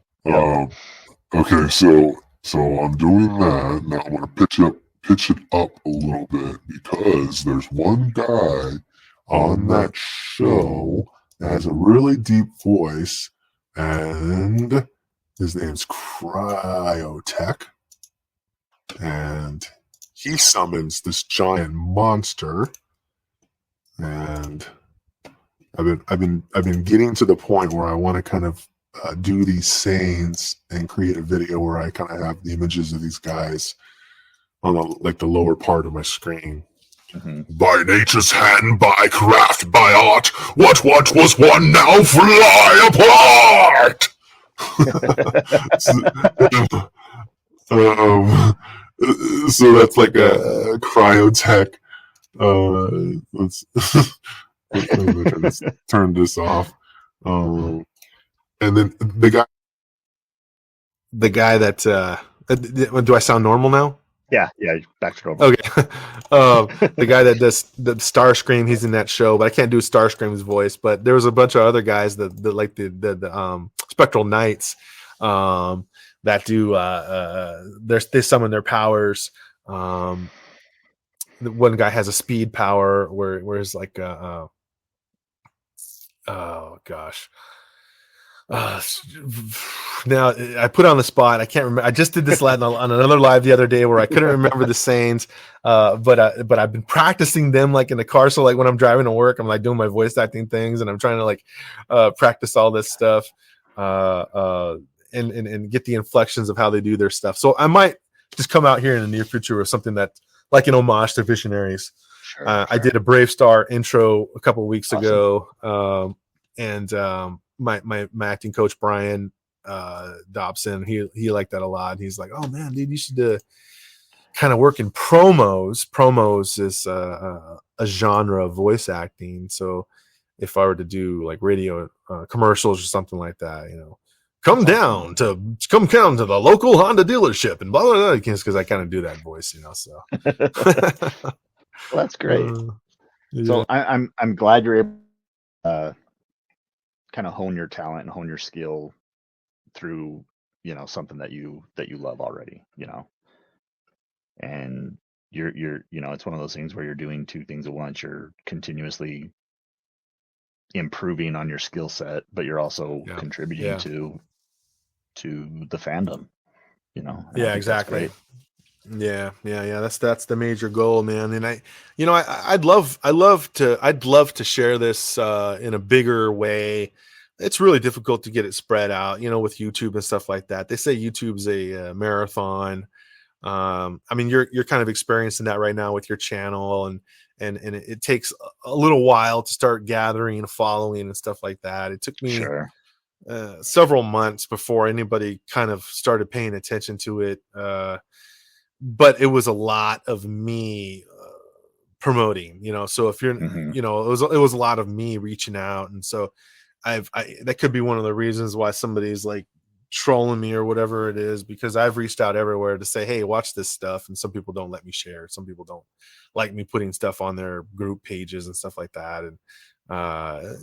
Okay, so I'm doing that. Now I'm going to pitch it up a little bit, because there's one guy on that show that has a really deep voice, and his name's Cryotech, and he summons this giant monster, and I've been getting to the point where I want to kind of do these sayings and create a video where I kind of have the images of these guys on the lower part of my screen. Mm-hmm. By nature's hand, by craft, by art, what was one now fly apart. So that's like a Cryotech. Let's turn this off. And then the guy that do I sound normal now? Yeah, back to normal. Okay. The guy that does the Starscream, he's in that show, but I can't do Starscream's voice. But there was a bunch of other guys that like the Spectral Knights that do they summon their powers. One guy has a speed power where it's like oh gosh. Now I put on the spot. I can't remember. I just did this on another live the other day where I couldn't remember the sayings. But I've been practicing them like in the car. So like when I'm driving to work, I'm like doing my voice acting things, and I'm trying to like practice all this stuff and get the inflections of how they do their stuff. So I might just come out here in the near future with something that like an homage to Visionaries. Sure. I did a Brave Star intro a couple of weeks ago, and my acting coach Brian Dobson, he liked that a lot. He's like, oh man, dude, you should kind of work in promos. Promos is a genre of voice acting. So if I were to do like radio commercials or something like that, come down to the local Honda dealership and blah blah blah, because I kind of do that voice, so. Well, that's great. Yeah. So I'm glad you're able to kind of hone your talent and hone your skill through something that you love already, and you're it's one of those things where you're doing two things at once. You're continuously improving on your skill set, but you're also contributing to the fandom, Yeah, exactly. Yeah. That's the major goal, man. And I'd love to share this in a bigger way. It's really difficult to get it spread out, with YouTube and stuff like that. They say YouTube's a marathon. I mean, you're kind of experiencing that right now with your channel, and it takes a little while to start gathering a following and stuff like that. It took me several months before anybody kind of started paying attention to it. But it was a lot of me promoting, so if you're, it was a lot of me reaching out. And so that could be one of the reasons why somebody's like trolling me or whatever it is, because I've reached out everywhere to say, hey, watch this stuff. And some people don't let me share. Some people don't like me putting stuff on their group pages and stuff like that. And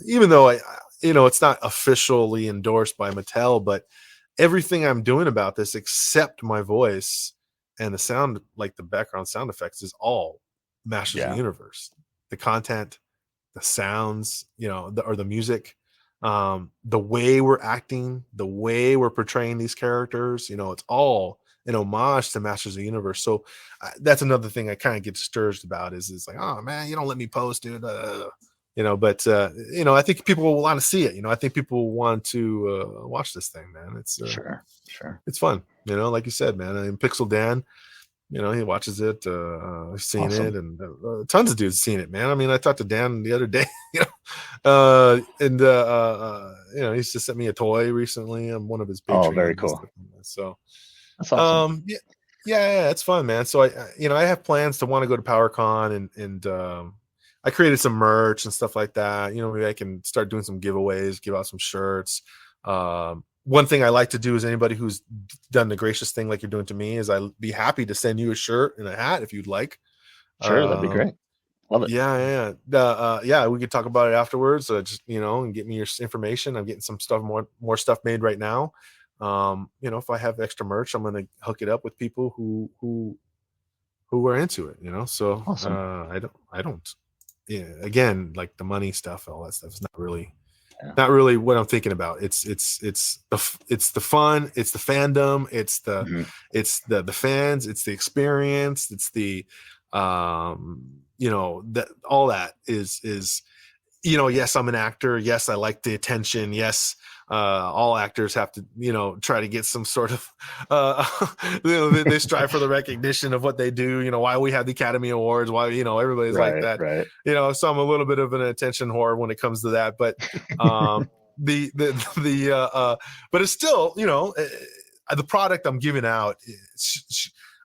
even though it's not officially endorsed by Mattel, but everything I'm doing about this, except my voice and the sound, like the background sound effects, is all Masters of the Universe. The content, the sounds, or the music, the way we're acting, the way we're portraying these characters, it's all an homage to Masters of the Universe. So that's another thing I kind of get discouraged about is like, oh man, you don't let me post, dude. But I think people will want to see it. I think people want to watch this thing, man. It's sure. It's fun. Like you said, man. I mean, Pixel Dan, he watches it. I've seen it, and tons of dudes seen it, man. I mean, I talked to Dan the other day, and he's just sent me a toy recently. I'm one of his patrons. Oh, very cool. So that's awesome. Yeah, it's fun, man. So I have plans to want to go to PowerCon and I created some merch and stuff like that. Maybe I can start doing some giveaways, give out some shirts. One thing I like to do is anybody who's done the gracious thing like you're doing to me is I'd be happy to send you a shirt and a hat if you'd like. Sure, that'd be great. Love it. Yeah. We could talk about it afterwards. Just and get me your information. I'm getting some stuff, more stuff made right now. If I have extra merch, I'm gonna hook it up with people who are into it. So awesome. I don't. Yeah, again, like the money stuff, all that stuff is not really what I'm thinking about. It's the fun, it's the fandom, it's the fans, it's the experience, it's the that all that is yes, I'm an actor, yes, I like the attention, yes, all actors have to try to get some sort of they strive for the recognition of what they do, why we have the Academy Awards, why everybody's like that, right. So I'm a little bit of an attention whore when it comes to that, but but it's still the product I'm giving out,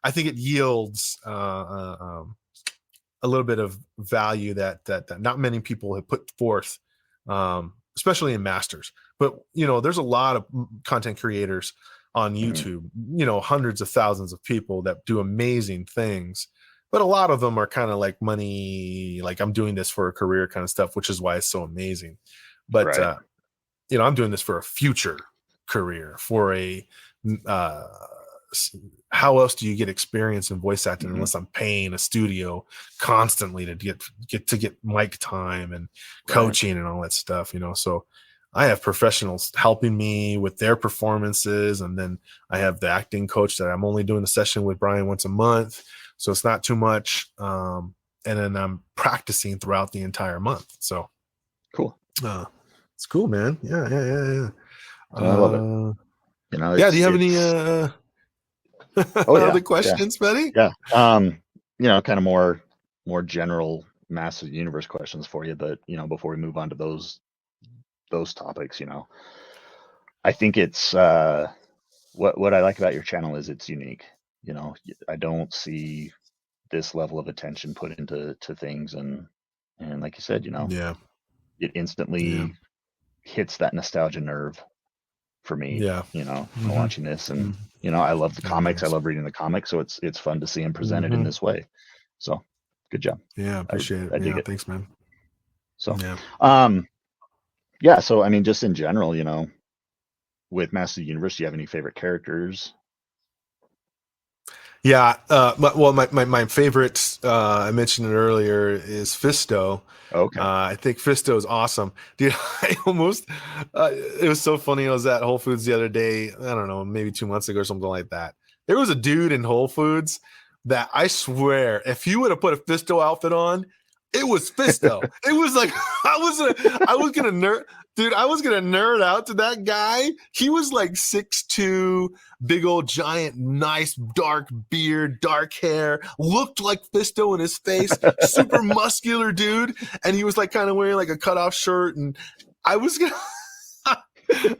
I think it yields a little bit of value that not many people have put forth, especially in Masters. But there's a lot of content creators on YouTube, hundreds of thousands of people that do amazing things, but a lot of them are kind of like money, like I'm doing this for a career kind of stuff, which is why it's so amazing. But I'm doing this for a future career, for a how else do you get experience in voice acting unless I'm paying a studio constantly to get mic time and coaching and all that stuff, so I have professionals helping me with their performances, and then I have the acting coach that I'm only doing a session with Brian once a month, so it's not too much, and then I'm practicing throughout the entire month. So cool. It's cool, man. Yeah. I love it. Do you have any other questions, buddy? Yeah. Kind of more general Masters of the Universe questions for you, but before we move on to those topics, I think it's what I like about your channel is it's unique. I don't see this level of attention put into things, and like you said, it instantly hits that nostalgia nerve for me. Yeah. Watching this, and I love the comics. I love reading the comics, so it's fun to see him presented in this way. So good job. Yeah, appreciate it. I dig it. Thanks, man. So so I mean, just in general, with Masters of the Universe, do you have any favorite characters? Yeah, well, my favorite, I mentioned it earlier, is Fisto. Okay. I think Fisto is awesome, dude. I almost, it was so funny. I was at Whole Foods the other day. I don't know, maybe 2 months ago or something like that. There was a dude in Whole Foods that I swear, if you would have put a Fisto outfit on, it was Fisto. It was like I was gonna nerd, dude. I was gonna nerd out to that guy. He was like 6'2", big old giant, nice dark beard, dark hair, looked like Fisto in his face, super muscular dude, and he was like kind of wearing like a cutoff shirt, and I was gonna.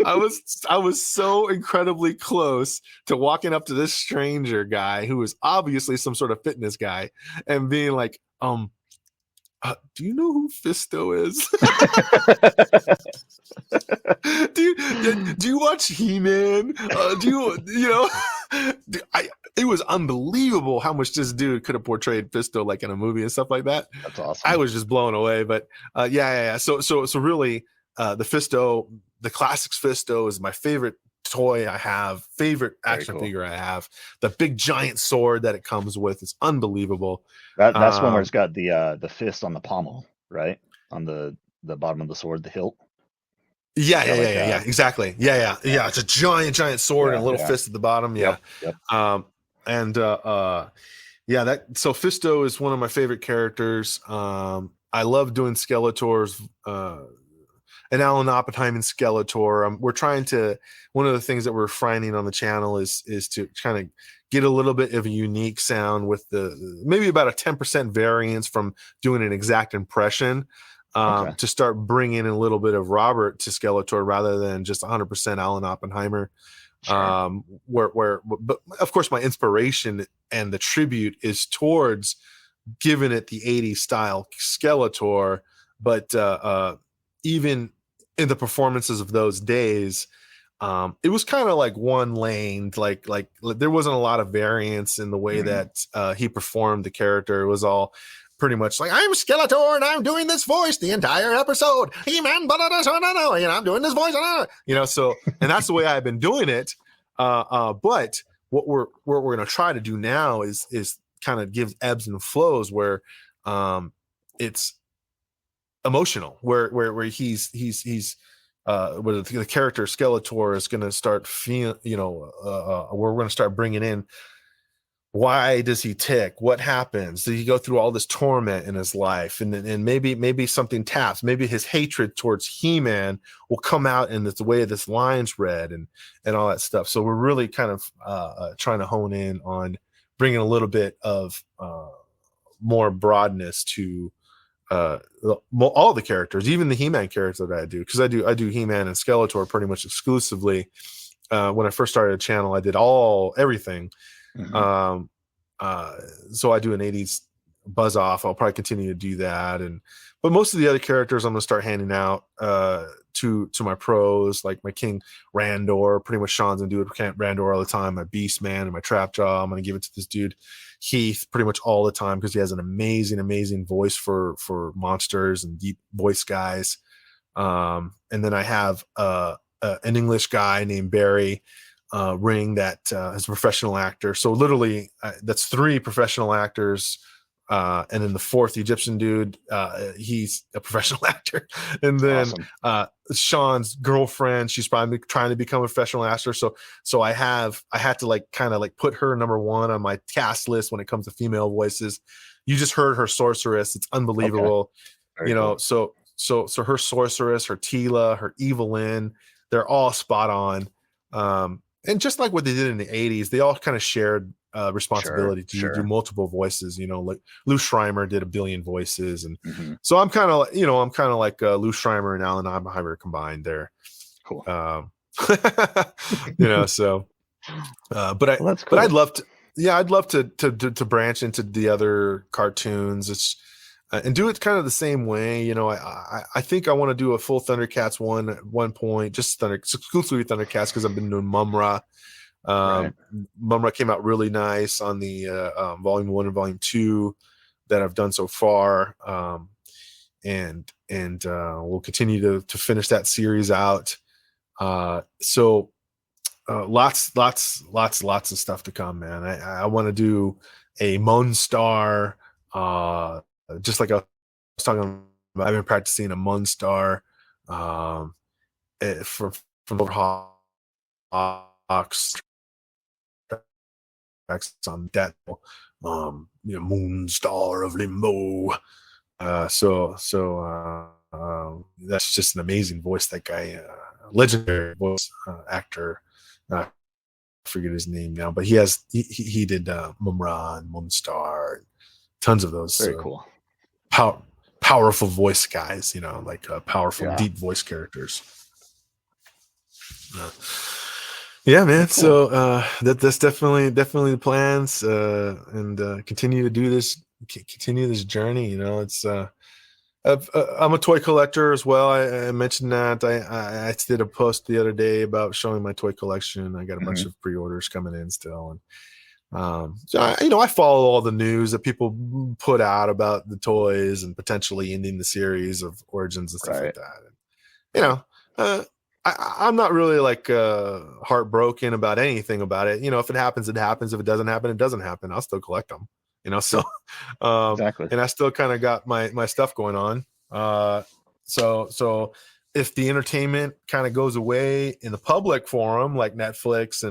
I was so incredibly close to walking up to this stranger guy who was obviously some sort of fitness guy and being like, do you know who Fisto is? do you watch He-Man? It was unbelievable how much this dude could have portrayed Fisto like in a movie and stuff like that. That's awesome. I was just blown away. But So really, the Fisto, the classics Fisto is my favorite toy I have, favorite action figure I have. The big giant sword that it comes with is unbelievable. That's one where it's got the fist on the pommel, right? On the bottom of the sword, the hilt. Yeah, exactly. Yeah. It's a giant sword and a little fist at the bottom. Yeah. Yep. So Fisto is one of my favorite characters. I love doing Skeletors, and Alan Oppenheim and Skeletor. We're trying to, one of the things that we're finding on the channel is to kind of get a little bit of a unique sound with maybe about a 10% variance from doing an exact impression, to start bringing in a little bit of Robert to Skeletor rather than just 100% Alan Oppenheimer. Sure. But of course my inspiration and the tribute is towards giving it the 80s style Skeletor, but even in the performances of those days, it was kind of like one lane, like there wasn't a lot of variance in the way that he performed the character. It was all pretty much like, I'm Skeletor and I'm doing this voice the entire episode. He-Man, I'm doing this voice, so, and that's the way I've been doing it. But what we're going to try to do now is kind of give ebbs and flows where it's emotional, where he's where the character Skeletor is going to start feeling, where we're going to start bringing in, why does he tick? What happens? Did he go through all this torment in his life? And maybe something taps. Maybe his hatred towards He-Man will come out in the way this line's read and all that stuff. So we're really kind of trying to hone in on bringing a little bit of more broadness to all the characters, even the He-Man character that I do, because I do He-Man and Skeletor pretty much exclusively. When I first started a channel, I did everything. So I do an 80s buzz off. I'll probably continue to do that, but most of the other characters I'm going to start handing out to my pros, like my King Randor. Pretty much Sean's gonna do it Randor all the time. My Beast Man and my Trapjaw, I'm going to give it to this dude Heath pretty much all the time because he has an amazing voice for monsters and deep voice guys. And then I have an English guy named Barry Ring that is a professional actor. So literally that's 3 professional actors. And then the 4th Egyptian dude, he's a professional actor. And then awesome. Sean's girlfriend, she's probably trying to become a professional actor. So I had to kind of put her number 1 on my cast list when it comes to female voices. You just heard her sorceress. It's unbelievable. Okay. Cool. So her sorceress, her Tila, her Evelyn, they're all spot on. And just like what they did in the 80s, they all kind of shared responsibility to do multiple voices. Like Lou Schreimer did 1 billion voices, and so I'm kind of like Lou Schreimer and Alan Oppenheimer combined there. Cool. So I'd love to branch into the other cartoons. It's and do it kind of the same way. You know, I think I want to do a full Thundercats one at one point, just exclusively Thundercats, because I've been doing Mumra. Right. Mumra came out really nice on the volume 1 and volume 2 that I've done so far. And we'll continue to finish that series out. So lots of stuff to come, man. I want to do a Monstar, just like I was talking about. I've been practicing a Monstar from Overhawks on that, Moonstar of Limbo. So that's just an amazing voice. That guy, legendary voice actor. I forget his name now, but he did Mumra and Moonstar, tons of those. Very cool. Powerful voice guys, like powerful, deep voice characters. Yeah, man. Cool. So that's definitely the plans, and continue to do this, continue this journey. It's I'm a toy collector as well. I mentioned that I did a post the other day about showing my toy collection. I got a bunch of pre-orders coming in still, and so I follow all the news that people put out about the toys and potentially ending the series of Origins and stuff like that. And, I'm not really like heartbroken about anything about it. If it happens, it happens. If it doesn't happen, it doesn't happen. I'll still collect them. So exactly. And I still kind of got my stuff going on. So if the entertainment kind of goes away in the public forum, like Netflix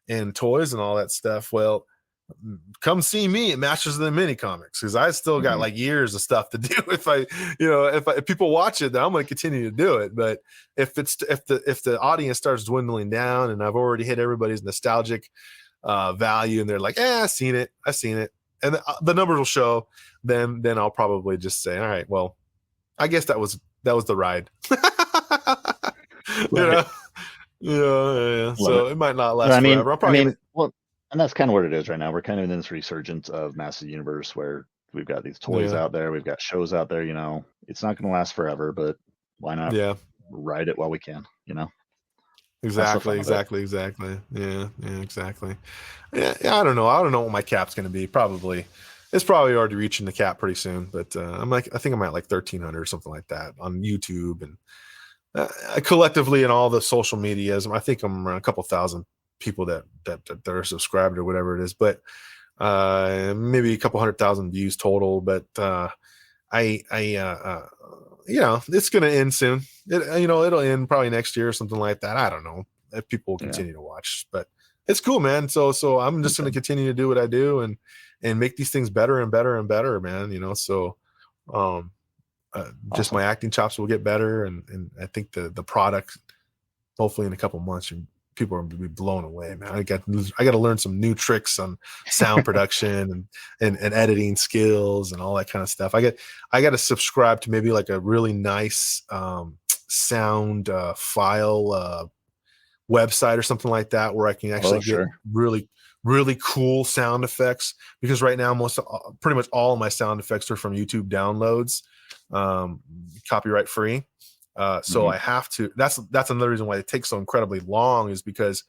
and toys and all that stuff, well, come see me at Masters of the Minicomics, because I still got like years of stuff to do. If people watch it, then I'm going to continue to do it. But if the audience starts dwindling down and I've already hit everybody's nostalgic value, and they're like, I've seen it, and the numbers will show, then I'll probably just say, all right, well, I guess that was the ride. Yeah. So it might not last forever. And that's kind of what it is right now. We're kind of in this resurgence of Masters Universe, where we've got these toys out there, we've got shows out there. It's not going to last forever, but why not ride it while we can? Exactly. Yeah, exactly. Yeah, I don't know what my cap's going to be. It's probably already reaching the cap pretty soon, but I think I'm at like 1,300 or something like that on YouTube, and collectively in all the social medias. I think I'm around a couple thousand people that are subscribed or whatever it is, but maybe a couple 100,000 views total. But it's going to end soon. It'll end probably next year or something like that. I don't know if people will continue to watch, but it's cool, man. So I'm just going to continue to do what I do and make these things better and better and better, man. So just my acting chops will get better, and I think the product, hopefully in a couple months, people are going to be blown away, man. I got to learn some new tricks on sound production and editing skills and all that kind of stuff. I got to subscribe to maybe like a really nice sound file website or something like that, where I can actually get really, really cool sound effects, because right now pretty much all of my sound effects are from YouTube downloads, copyright free. So I have to, that's another reason why it takes so incredibly long, is because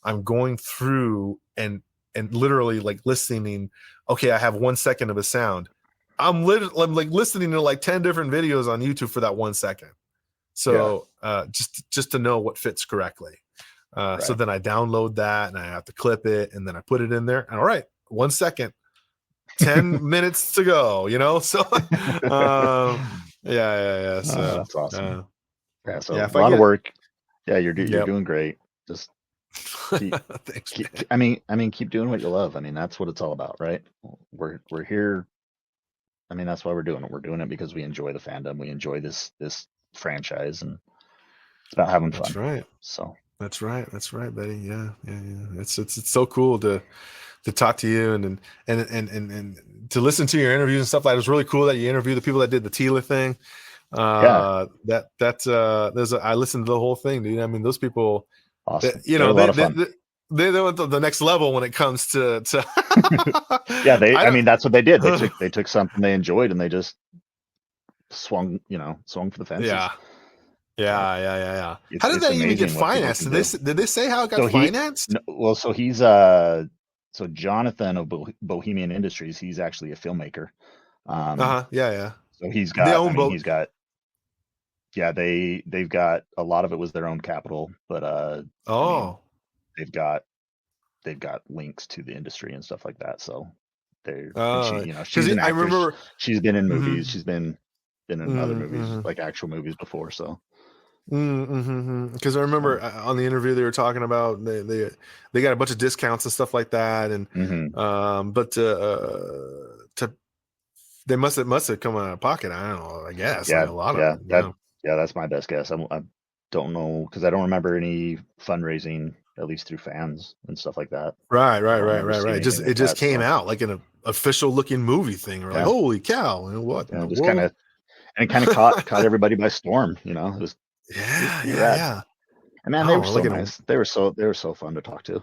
I'm going through and literally like listening. Okay, I have 1 second of a sound. I'm like listening to like 10 different videos on YouTube for that 1 second. So just to know what fits correctly. So then I download that and I have to clip it, and then I put it in there. And all right, 1 second, 10 minutes to go, So yeah. So that's awesome. So a lot of work. Yeah, you're doing great. Just thanks, keep doing what you love. That's what it's all about, right? We're here. That's why we're doing it. We're doing it because we enjoy the fandom. We enjoy this franchise, and it's about having fun. That's right. So that's right, buddy. Yeah. It's so cool to talk to you and to listen to your interviews and stuff. Like, it was really cool that you interviewed the people that did the Tila thing. I listened to the whole thing, dude. Those people, awesome. They went to the next level when it comes to yeah, that's what they did. They took something they enjoyed and they just swung for the fences. Yeah. How did that even get financed? Did they say how it got financed? So he's so Jonathan of Bohemian Industries, he's actually a filmmaker. Yeah. So he's got, they've got a lot of it was their own capital, but they've got links to the industry and stuff like that. So she's an actress. She's been in movies. She's been in other movies, like actual movies before. So. Because I remember on the interview they were talking about they got a bunch of discounts and stuff like that, and they must have come out of pocket. I don't know. I guess a lot of it. That's my best guess. I don't know because I don't remember any fundraising, at least through fans and stuff like that. Right. It just came out like an official looking movie thing. We're like, holy cow! And what? Yeah, just kind of caught everybody by storm. It was. Yeah. And man, they were so nice. They were so fun to talk to.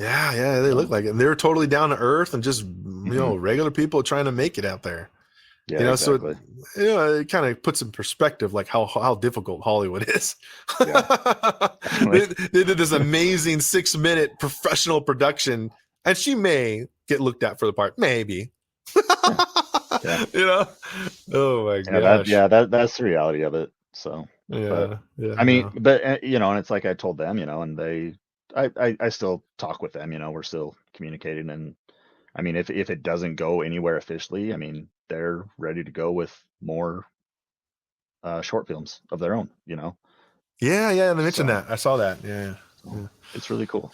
Yeah. They looked like it. And they were totally down to earth and just regular people trying to make it out there. Yeah, exactly. So it kind of puts in perspective like how difficult Hollywood is. Yeah, they did this amazing 6-minute professional production, and she may get looked at for the part, maybe. Yeah. Oh my gosh. That's the reality of it. So. And it's like I told them, and I still talk with them, we're still communicating. And I mean, if it doesn't go anywhere officially, I mean, they're ready to go with more short films of their own, Yeah. They mentioned that. I saw that. Yeah. It's really cool.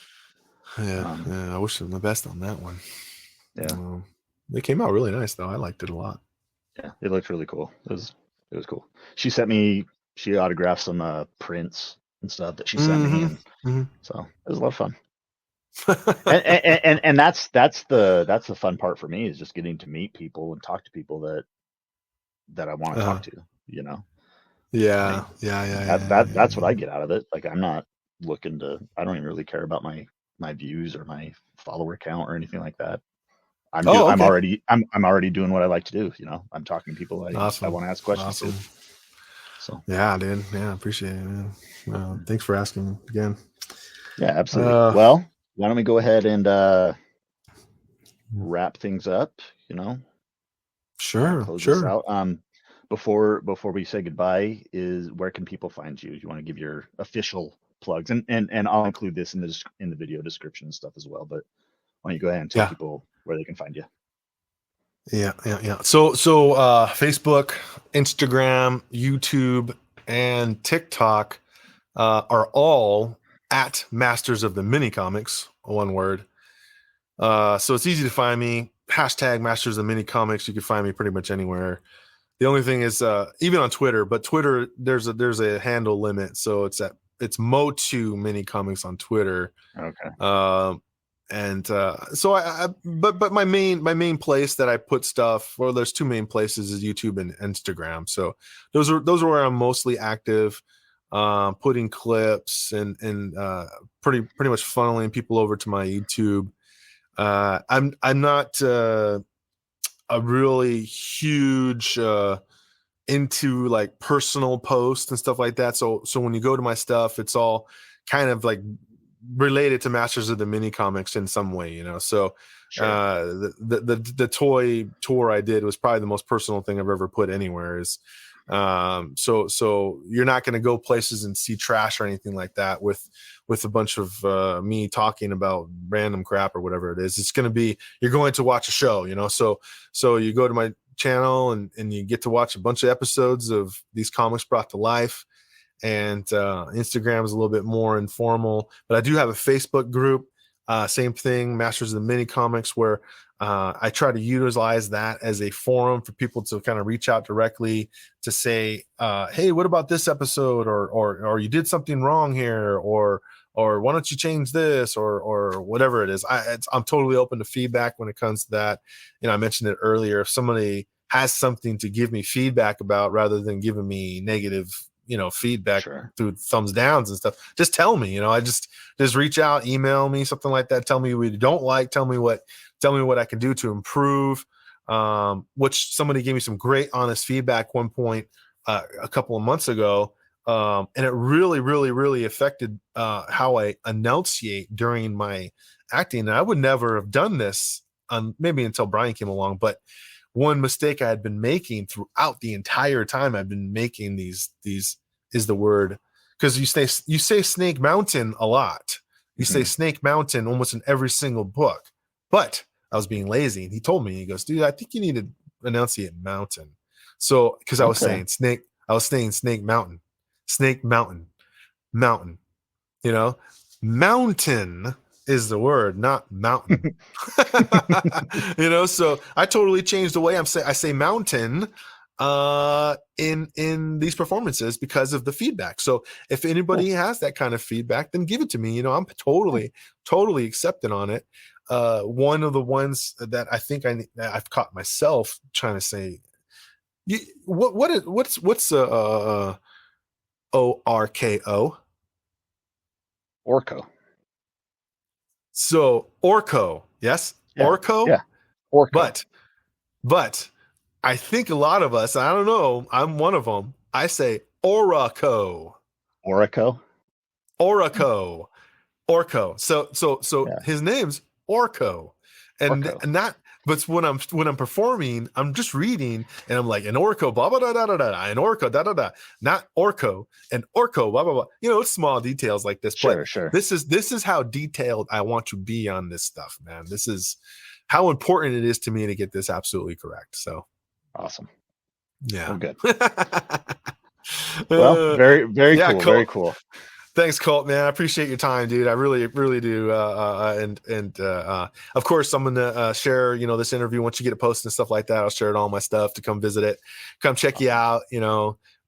Yeah. I wish them the best on that one. Yeah. It came out really nice though. I liked it a lot. Yeah. It looked really cool. It was cool. She autographed some prints and stuff that she sent me, and so it was a lot of fun. and that's the fun part for me, is just getting to meet people and talk to people that I want to talk to. Yeah. That's what I get out of it. Like I'm not looking to. I don't even really care about my views or my follower count or anything like that. I'm already doing what I like to do. I'm talking to people I want to ask questions to. So yeah, dude. Yeah, appreciate it, man. Thanks for asking again. Yeah, absolutely. Well, why don't we go ahead and wrap things up? Sure. Close this out. Before we say goodbye, where can people find you? Do you want to give your official plugs? And I'll include this in the video description and stuff as well. But why don't you go ahead and tell people where they can find you? Yeah. So Facebook, Instagram, YouTube, and TikTok are all at Masters of the Minicomics, one word. So it's easy to find me. Hashtag Masters of the Minicomics. You can find me pretty much anywhere. The only thing is, even on Twitter, but Twitter there's a handle limit, so it's MotU Minicomics on Twitter. Okay. But my main place that I put stuff, well, there's two main places, is YouTube and Instagram. So those are where I'm mostly active, putting clips and pretty much funneling people over to my YouTube. I'm not a really huge into like personal posts and stuff like that. So when you go to my stuff, it's all kind of like related to Masters of the Minicomics in some way, So sure. The toy tour I did was probably the most personal thing I've ever put anywhere. So you're not going to go places and see trash or anything like that with a bunch of me talking about random crap or whatever it is. It's going to be, you're going to watch a show, So you go to my channel and you get to watch a bunch of episodes of these comics brought to life. And Instagram is a little bit more informal, but I do have a Facebook group, same thing, Masters of the Minicomics, where I try to utilize that as a forum for people to kind of reach out directly to say, hey, what about this episode, or you did something wrong here, or why don't you change this, or whatever it is. I'm totally open to feedback when it comes to that. I mentioned it earlier. If somebody has something to give me feedback about, rather than giving me negative feedback through thumbs downs and stuff, just tell me. I just reach out, email me, something like that. Tell me what you don't like. Tell me what I can do to improve. which somebody gave me some great honest feedback one point a couple of months ago. And it really, really, really affected how I enunciate during my acting. And I would never have done this maybe until Brian came along. But one mistake I had been making throughout the entire time I've been making these is the word, because you say Snake Mountain a lot. You say Snake Mountain almost in every single book. But I was being lazy, and he told me, he goes, dude, I think you need to enunciate mountain. So because I was saying Snake Mountain, Snake Mountain, mountain. Mountain is the word, not mountain. So I totally changed the way I say mountain in these performances because of the feedback. So if anybody has that kind of feedback, then give it to me. I'm totally accepting on it. One of the ones that I think I've caught myself trying to say, what's ORKO? Orco. So Orco, yes, Yeah. Orco, Yeah, Orco. But I think a lot of us, I don't know, I'm one of them. I say Oraco. Oraco. So his name's Orco, and not. But when I'm performing, I'm just reading, and I'm like, an Orco, blah blah da da da da, an Orco, da da da, not Orco, and Orco, blah blah blah. It's small details like this. Sure. This is how detailed I want to be on this stuff, man. This is how important it is to me to get this absolutely correct. So awesome. Yeah. Well, good. Well, very, very cool. Cool. Very cool. Thanks, Colt, man. I appreciate your time, dude. I really, really do. And of course, I'm gonna share, this interview once you get it posted and stuff like that. I'll share it all my stuff to come visit it, come check you out. And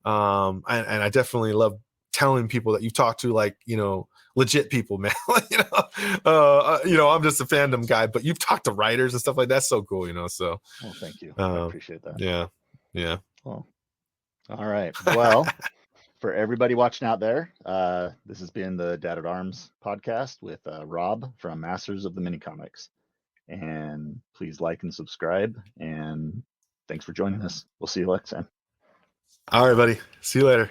I definitely love telling people that you talk to, like, legit people, man. I'm just a fandom guy, but you've talked to writers and stuff like that. That's so cool, So. Well, thank you. I appreciate that. Yeah. Well, all right. Well. For everybody watching out there, this has been the Dad at Arms podcast with Rob from Masters of the Minicomics. And please like and subscribe. And thanks for joining us. We'll see you next time. All right, buddy. See you later.